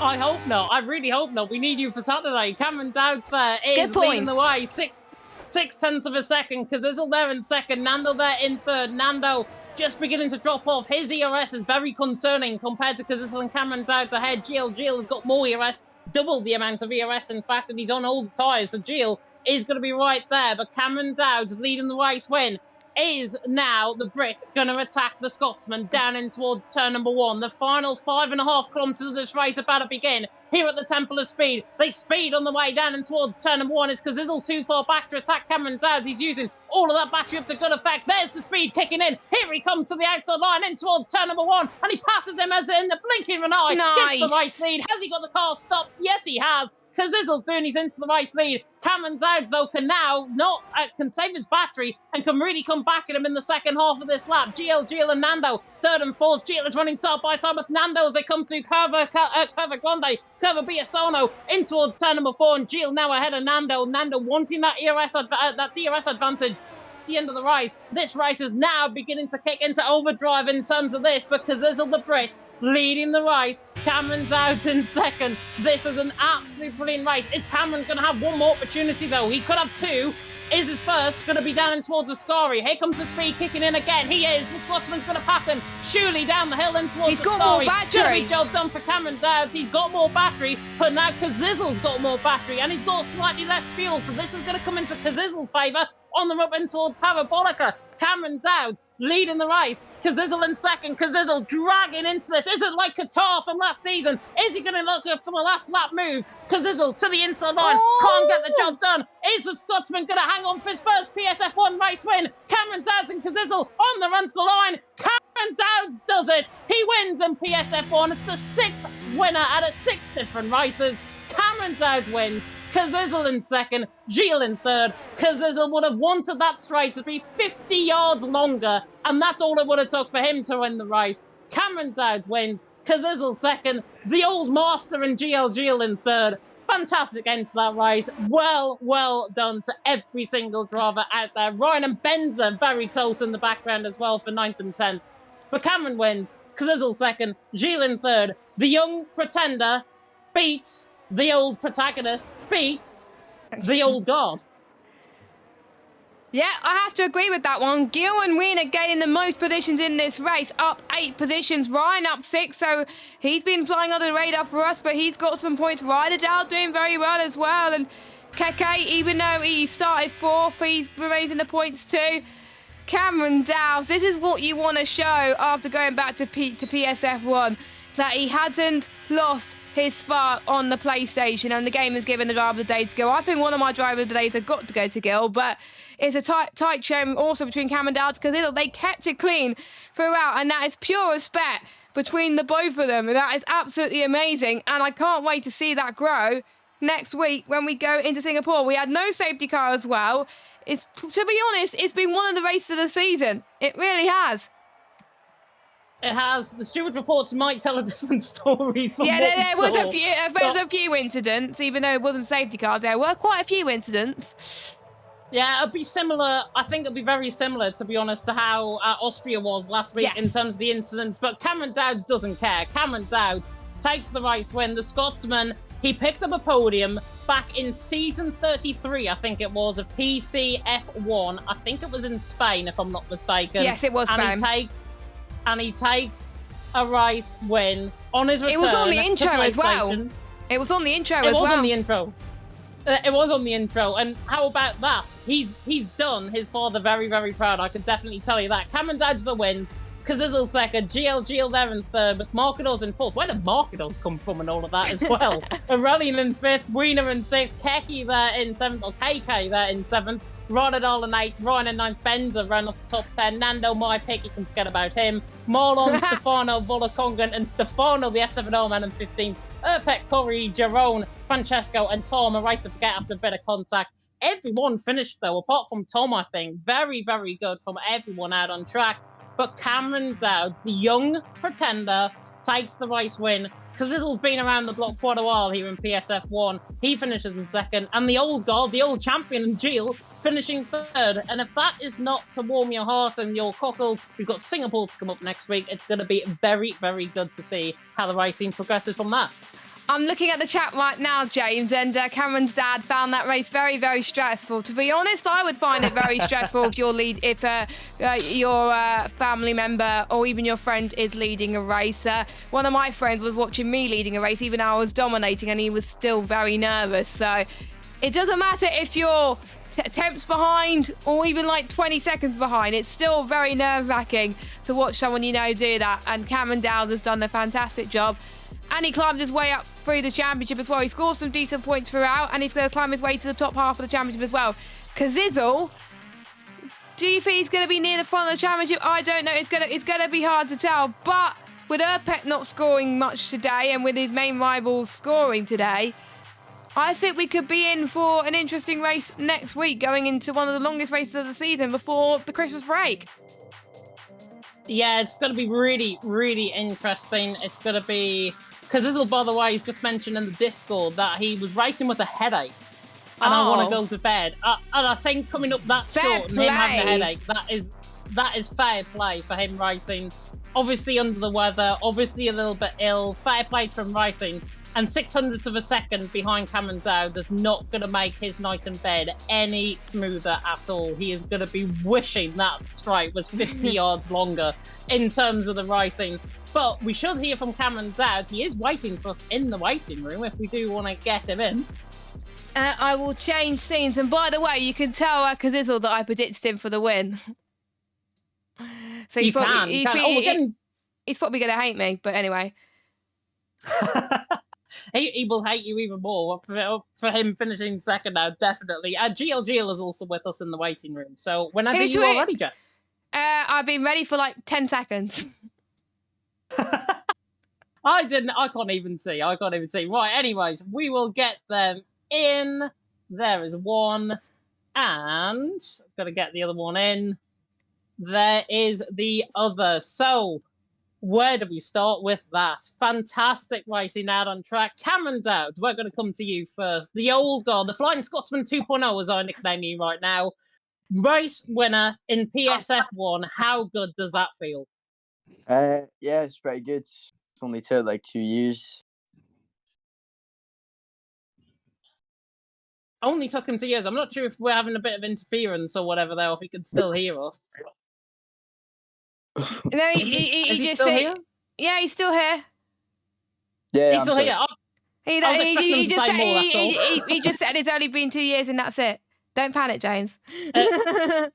I hope not. I really hope not. We need you for Saturday. Cameron Dowd's there is leading the way. 6/10 of a second. Kazizzle there in second. Nando there in third. Nando just beginning to drop off. His ERS is very concerning compared to Kazizzle and Cameron Dowd's ahead. GL has got more ERS. Double the amount of ERS, in fact, and he's on all the tyres, so Gil is going to be right there. But Cameron Dowd's leading the race win. Is now the Brit going to attack the Scotsman down in towards turn number 1? The final 5.5 kilometres of this race about to begin here at the Temple of Speed. They speed on the way down in towards turn number 1. It's Kazizzle too far back to attack Cameron Dowds. He's using all of that battery up to good effect. There's the speed kicking in. Here he comes to the outside line in towards turn number 1, and he passes him as in the blinking of an eye. Nice. Gets the race lead. Has he got the car stopped? Yes, he has. Kazizzle doing his into the race lead. Cameron Dowds, though, can now can save his battery and can really come back at him in the second half of this lap. GL and Nando, third and fourth. GL is running side by side with Nando as they come through Curva Grande, Curva Biasono in towards turn number 4, and GL now ahead of Nando. Nando wanting that DRS advantage. The end of the race. This race is now beginning to kick into overdrive in terms of this, but Kazizzle the Brit leading the race. Cameron Dowds in second. This is an absolutely brilliant race. Is Cameron going to have one more opportunity though? He could have 2. Is his first going to be down in towards Ascari? Here comes the speed kicking in again. He is. The Scotsman's going to pass him. Surely down the hill in towards He's Ascari. got more battery. Gonna be job done for Cameron Dowds. He's got more battery, but now Kazizzle's got more battery and he's got slightly less fuel. So this is going to come into Kazizzle's favour on the rub in towards Parabolica. Cameron Dowds leading the race. Kazizzle in second. Kazizzle dragging into this. Is it like Qatar from last season? Is he going to look up to the last lap move? Kazizzle to the inside line. Can't get the job done. Is the Scotsman going to hang on for his first PSF1 race win? Cameron Dowds and Kazizzle on the run to the line. Cameron Dowds does it. He wins in PSF1. It's the 6th winner out of 6 different races. Cameron Dowds wins. Kazizzle in second, Gil in third. Kazizzle would have wanted that straight to be 50 yards longer, and that's all it would have took for him to win the race. Cameron Dowds wins, Kazizzle second, the old master and Gil in third. Fantastic end to that race. Well done to every single driver out there. Ryan and Benza very close in the background as well for 9th and 10th. But Cameron wins, Kazizzle second, Gil in third. The young pretender beats the old protagonist, beats the old god. Yeah, I have to agree with that one. Gil and Wien are gaining the most positions in this race, up 8 positions. Ryan up 6, so he's been flying under the radar for us, but he's got some points. Ryder doing very well as well, and Keke, even though he started 4th, he remains in the points too. Cameron Dowds, this is what you want to show after going back to PSF1, that he hasn't lost his spark on the PlayStation, and the game has given the driver of the day to Gil. I think one of my driver of the days have got to go to Gil, but it's a tight show also between Cameron Dowds because they kept it clean throughout, and that is pure respect between the both of them. That is absolutely amazing, and I can't wait to see that grow next week when we go into Singapore. We had no safety car as well. It's, to be honest, it's been one of the races of the season. It really has. It has. The steward reports might tell a different story from what we there was saw. a few incidents, even though it wasn't safety cars. There were quite a few incidents. Yeah, it'll be similar. I think it'll be very similar, to be honest, to how Austria was last week in terms of the incidents. But Cameron Dowd doesn't care. Cameron Dowd takes the race win. The Scotsman, he picked up a podium back in season 33, I think it was, of PCF1. I think it was in Spain, if I'm not mistaken. Yes, it was Spain. And he takes a race win on his return. It was on the intro as well. It was on the intro as well. It was on the intro. It was on the intro, and how about that? He's done his father very, very proud. I can definitely tell you that. Cameron Dodge the wins, Kazizel second, GL there in third, with Markedos in fourth. Where did Markedos come from and all of that as well? Aurelian in fifth, Wiener in sixth, Keki there in seventh, or KK there in seventh, Rodadal in eighth, Ryan in ninth, Benza ran up the top 10, Nando, my pick, you can forget about him, Marlon, Stefano, Volakongan, and Stefano, the F7O man in 15th, Erpek, Corey, Jerome, Francesco, and Tom, a race to forget after a bit of contact. Everyone finished though, apart from Tom, I think. Very, very good from everyone out on track. But Cameron Dowd, the young pretender, takes the race win. Kazizel's been around the block quite a while here in PSF1. He finishes in second. And the old god, the old champion, Gilles, finishing third. And if that is not to warm your heart and your cockles, we've got Singapore to come up next week. It's going to be very, very good to see how the racing progresses from that. I'm looking at the chat right now, James, and Cameron's dad found that race very, very stressful. To be honest, I would find it very stressful if your family member or even your friend is leading a race. One of my friends was watching me leading a race, even though I was dominating, and he was still very nervous. So it doesn't matter if you're attempts behind or even like 20 seconds behind. It's still very nerve-wracking to watch someone you know do that. And Cameron Dowd has done a fantastic job. And he climbed his way up through the championship as well. He scored some decent points throughout, and he's going to climb his way to the top half of the championship as well. Kazizel, do you think he's going to be near the front of the championship? I don't know. It's going to be hard to tell. But with Erpek not scoring much today, and with his main rivals scoring today, I think we could be in for an interesting race next week, going into one of the longest races of the season before the Christmas break. Yeah, it's going to be really, really interesting. It's going to be... Kazizel, by the way, he's just mentioned in the Discord that he was racing with a headache. And I want to go to bed. And I think coming up that short and him having a headache, that is fair play for him racing. Obviously under the weather, obviously a little bit ill. Fair play to him racing. And 600th of a second behind Cameron Dowd is not going to make his night in bed any smoother at all. He is going to be wishing that straight was 50 yards longer in terms of the racing. But we should hear from Cameron Dowd. He is waiting for us in the waiting room if we do want to get him in. I will change scenes. And by the way, you can tell Kazizel that I predicted him for the win. So he's probably going to hate me. But anyway. He will hate you even more for him finishing second now, definitely. GL is also with us in the waiting room. So whenever you are ready, Jess. I've been ready for like 10 seconds. I can't even see. Right, anyways, we will get them in. There is one. And I've got to get the other one in. There is the other. So where do we start with that? Fantastic racing out on track. Cameron Dowd, we're going to come to you first. The old god, the Flying Scotsman 2.0, as I nickname you right now. Race winner in PSF1. How good does that feel? Yeah, it's pretty good. It's only took like 2 years. Only took him 2 years. I'm not sure if we're having a bit of interference or whatever there, or if he can still hear us. No, he just still here? Yeah, he's still here. Yeah, he's still here. He just said it's only been 2 years and that's it. Don't panic, James. It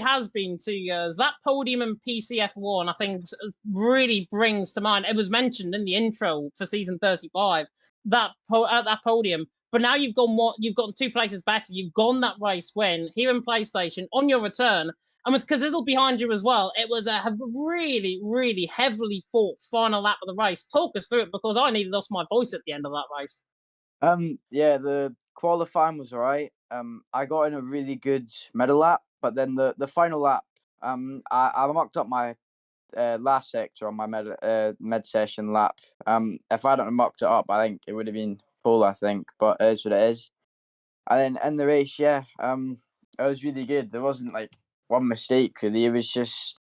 has been 2 years. That podium in PCF1, I think, really brings to mind. It was mentioned in the intro for season 35. At that podium. But now you've gone 2 places better. You've gone that race win here in PlayStation on your return. And with Kazizel behind you as well, it was a really, really heavily fought final lap of the race. Talk us through it, because I nearly lost my voice at the end of that race. Yeah, the qualifying was alright. I got in a really good middle lap, but then the final lap, I mucked up my last sector on my mid session lap. If I hadn't have mucked it up, I think it would have been pole. I think, but it is what it is. And then in the race, yeah, it was really good. There wasn't like one mistake really. It was just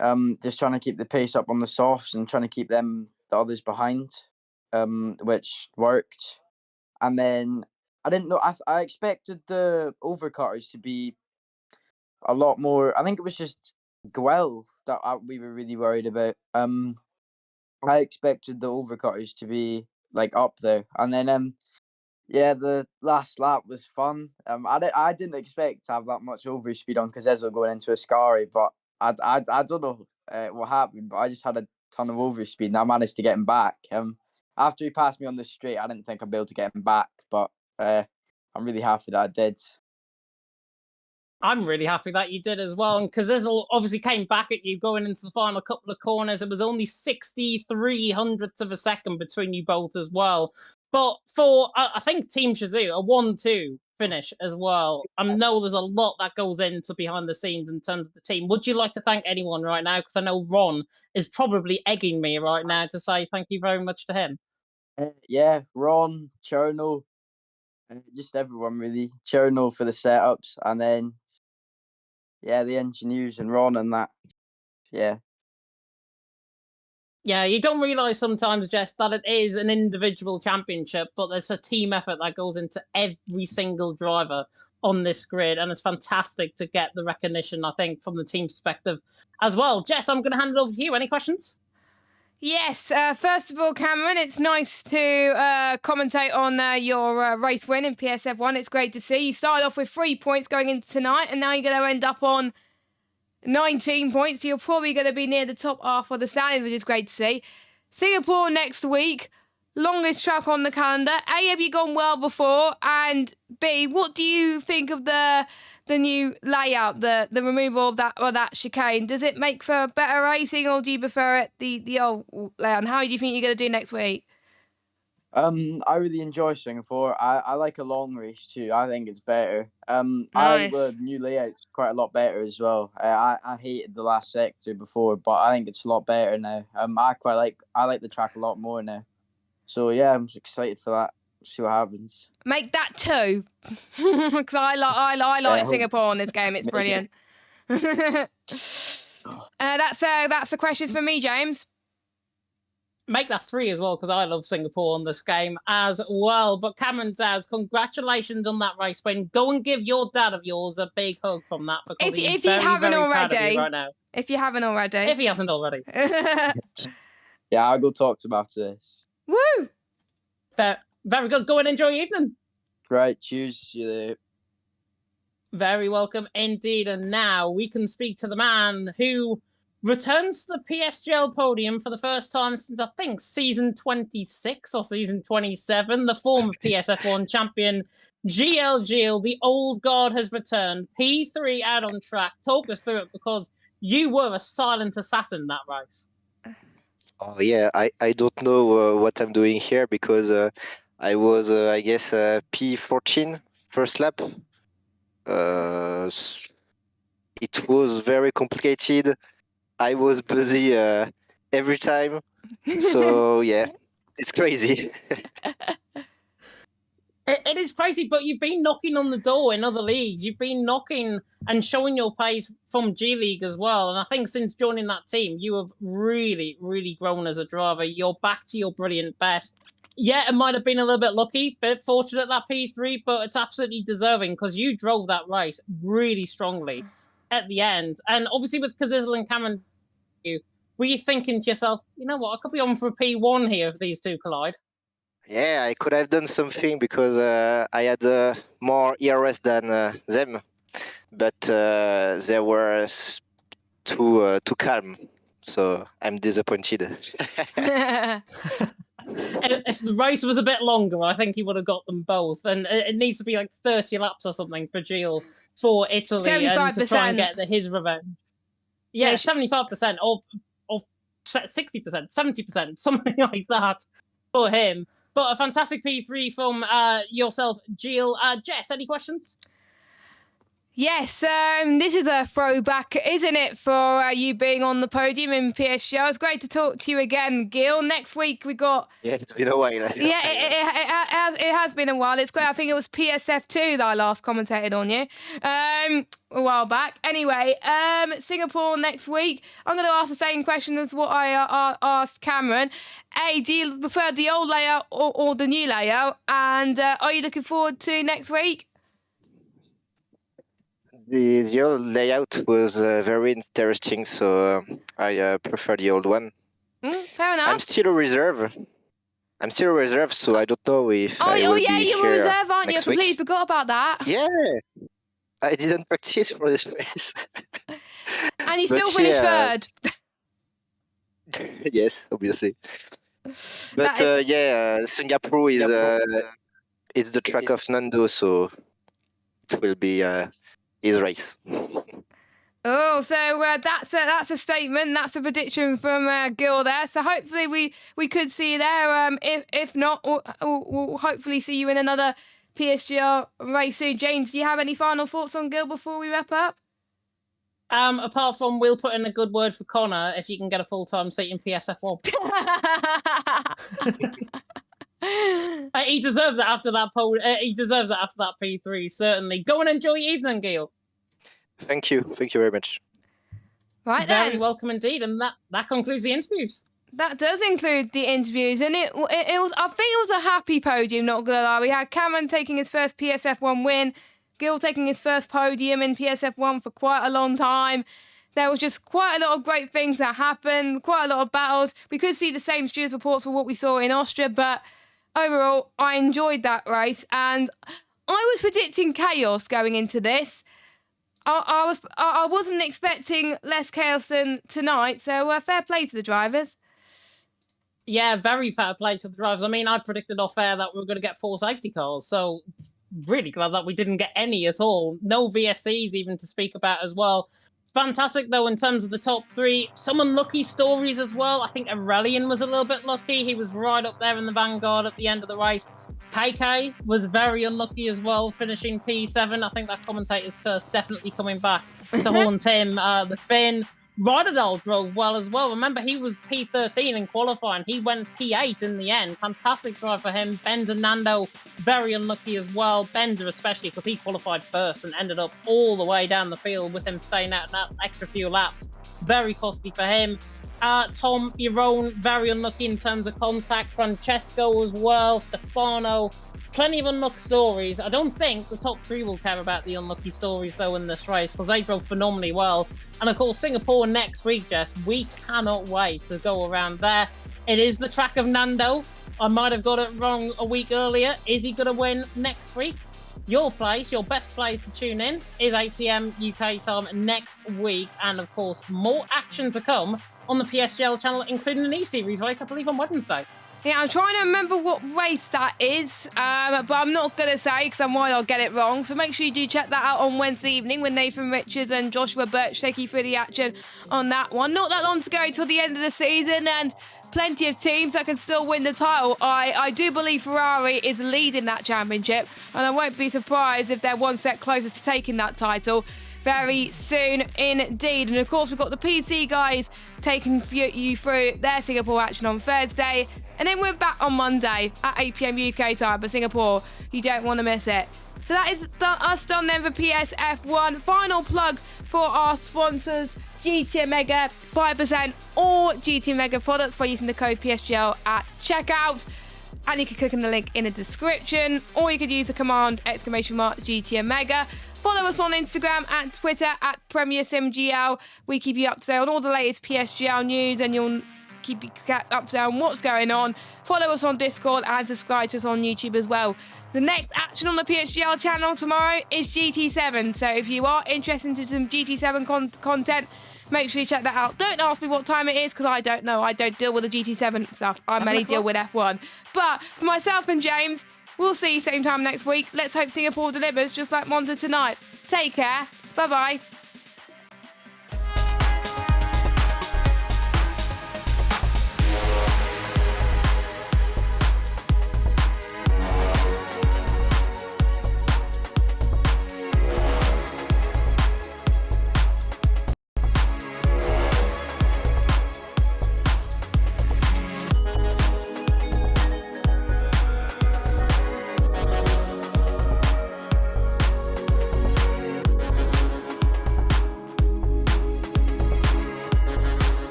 trying to keep the pace up on the softs and trying to keep the others behind, which worked. And then I didn't know. I expected the overcutters to be a lot more. I think it was just Guel that we were really worried about. I expected the overcutters to be like up there, and then yeah, the last lap was fun. I didn't expect to have that much overspeed on Cazezzo going into Ascari, but I don't know what happened, but I just had a ton of overspeed and I managed to get him back. After he passed me on the straight, I didn't think I'd be able to get him back, but I'm really happy that I did. I'm really happy that you did as well. And Kazizel obviously came back at you going into the final couple of corners. It was only 63 hundredths of a second between you both as well. But for, I think, Team Shazoo, a 1-2 finish as well. I know there's a lot that goes into behind the scenes in terms of the team. Would you like to thank anyone right now? Because I know Ron is probably egging me right now to say thank you very much to him. Yeah, Ron, Cherno, just everyone really. Cherno for the setups, and then yeah, the engineers and Ron and that. Yeah. Yeah, you don't realise sometimes, Jess, that it is an individual championship, but there's a team effort that goes into every single driver on this grid, and it's fantastic to get the recognition, I think, from the team perspective as well. Jess, I'm going to hand it over to you. Any questions? Yes, first of all, Cameron, it's nice to commentate on your race win in PSF1. It's great to see. You started off with 3 points going into tonight, and now you're going to end up on 19 points. You're probably going to be near the top half of the standings, which is great to see. Singapore next week, longest track on the calendar. A, have you gone well before? And B, what do you think of the new layout, the removal of that chicane? Does it make for better racing, or do you prefer it the old layout? And how do you think you're going to do next week? I really enjoy Singapore. I like a long race too. I think it's better. I think Nice. the new layout's quite a lot better as well. I hated the last sector before, but I think it's a lot better now. I like the track a lot more now. So yeah, I'm excited for that. See what happens. Make that 2, because I like Singapore on this game. It's brilliant. That's the questions for me, James. Make that 3 as well, because I love Singapore on this game as well. But Cameron Dowds, congratulations on that race win. Go and give your dad of yours a big hug from that, because he's very, very proud of you right now. If you haven't already. If he hasn't already. Yeah, I'll go talk to him after this. Woo! Very good. Go and enjoy your evening. Right, cheers. See you later. Very welcome indeed. And now we can speak to the man who returns to the PSGL podium for the first time since, I think, season 26 or season 27. The former PSF1 champion, GL. The old guard has returned. P3 out on track. Talk us through it, because you were a silent assassin that race. Oh yeah, I don't know what I'm doing here, because I was I guess P14 first lap. It was very complicated. I was busy every time, so yeah, it's crazy. It is crazy, but you've been knocking on the door in other leagues. You've been knocking and showing your pace from G League as well. And I think since joining that team, you have really, really grown as a driver. You're back to your brilliant best. Yeah, it might have been a little bit lucky, bit fortunate that P3, but it's absolutely deserving, because you drove that race really strongly at the end. And obviously with Kazizel and Cameron, were you thinking to yourself, you know what, I could be on for a P1 here if these two collide? Yeah, I could have done something, because I had more ERS than them, but they were too calm, so I'm disappointed. If the race was a bit longer, I think he would have got them both. And it needs to be like 30 laps or something for Gilles for Italy, 75%. And to try and get his revenge. Yeah, 75% or 60%, 70%, something like that for him. But a fantastic P3 from yourself, Jill. Jess, any questions? Yes, this is a throwback, isn't it, for you being on the podium in PSGL? It's great to talk to you again, Gil. Next week we got... Yeah, it's been a while. Yeah, it has been a while. It's great. I think it was PSF2 that I last commentated on you a while back. Anyway, Singapore next week. I'm going to ask the same question as what I asked Cameron. A, do you prefer the old layout or the new layout? And are you looking forward to next week? The old layout was very interesting, so I prefer the old one. Fair enough. I'm still a reserve, so I don't know if I will be you're a here reserve, aren't you? I next completely week. forgot about that. Yeah, I didn't practice for this race. And you But still finished yeah, third. Yes, obviously. But That Singapore is the track of Nando, so it will be his race. Oh, so that's a statement. That's a prediction from Gil there. So hopefully we could see you there. If not, we'll hopefully see you in another PSGL race soon. James, do you have any final thoughts on Gil before we wrap up? Apart from we'll put in a good word for Connor if you can get a full-time seat in PSF1. He deserves it after that he deserves it after that P3, certainly. Go and enjoy your evening, Gil. Thank you very much. Right Very then. welcome indeed, and that concludes the interviews. That does include the interviews, and it was. I think it was a happy podium. Not gonna lie, we had Cameron taking his first PSF1 win, Gil taking his first podium in PSF1 for quite a long time. There was just quite a lot of great things that happened, quite a lot of battles. We could see the same stewards reports for what we saw in Austria, but overall, I enjoyed that race, and I was predicting chaos going into this. I wasn't expecting less chaos than tonight, so fair play to the drivers. Yeah, very fair play to the drivers. I mean, I predicted off air that we were going to get 4 safety cars, so really glad that we didn't get any at all. No VSCs even to speak about as well. Fantastic, though, in terms of the top 3. Some unlucky stories as well. I think Aurelian was a little bit lucky. He was right up there in the vanguard at the end of the race. KK was very unlucky as well, finishing P7. I think that commentator's curse definitely coming back to haunt him. The Finn. Rodadal drove well as well. Remember, he was P13 in qualifying. He went P8 in the end. Fantastic drive for him. Bender Nando, very unlucky as well. Bender especially, because he qualified first and ended up all the way down the field with him staying out that extra few laps. Very costly for him. Tom Piron, very unlucky in terms of contact. Francesco as well. Stefano. Plenty of unlucky stories. I don't think the top 3 will care about the unlucky stories, though, in this race, because they drove phenomenally well. And, of course, Singapore next week, Jess. We cannot wait to go around there. It is the track of Nando. I might have got it wrong a week earlier. Is he going to win next week? Your place, your best place to tune in, is 8 p.m. UK time next week. And, of course, more action to come on the PSGL channel, including an E-Series race, I believe, on Wednesday. Yeah, I'm trying to remember what race that is, but I'm not going to say because I might not get it wrong. So make sure you do check that out on Wednesday evening when Nathan Richards and Joshua Birch take you through the action on that one. Not that long to go till the end of the season, and plenty of teams that can still win the title. I do believe Ferrari is leading that championship, and I won't be surprised if they're one step closer to taking that title very soon indeed. And of course, we've got the PC guys taking you through their Singapore action on Thursday. And then we're back on Monday at 8 p.m. UK time for Singapore. You don't want to miss it. So that is us done then for PSF1. Final plug for our sponsors, GT Mega, 5% all GT Mega products by using the code PSGL at checkout. And you can click on the link in the description, or you could use the command !GT Mega. Follow us on Instagram and Twitter at PremierSimGL. We keep you up to date on all the latest PSGL news, and you'll keep you up to date on what's going on. Follow us on Discord and subscribe to us on YouTube as well. The next action on the PSGL channel tomorrow is GT7. So if you are interested in some GT7 content, make sure you check that out. Don't ask me what time it is because I don't know. I don't deal with the GT7 stuff. I mainly deal with F1. But for myself and James, we'll see you same time next week. Let's hope Singapore delivers just like Monza tonight. Take care. Bye-bye.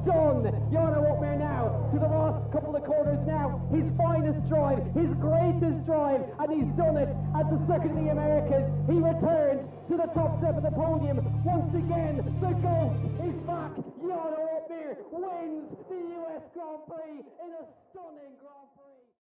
done. Jarno Opmeer now to the last couple of corners now. His finest drive, his greatest drive, and he's done it at the Circuit of the Americas. He returns to the top step of the podium. Once again, the GOAT is back. Jarno Opmeer wins the US Grand Prix in a stunning Grand Prix.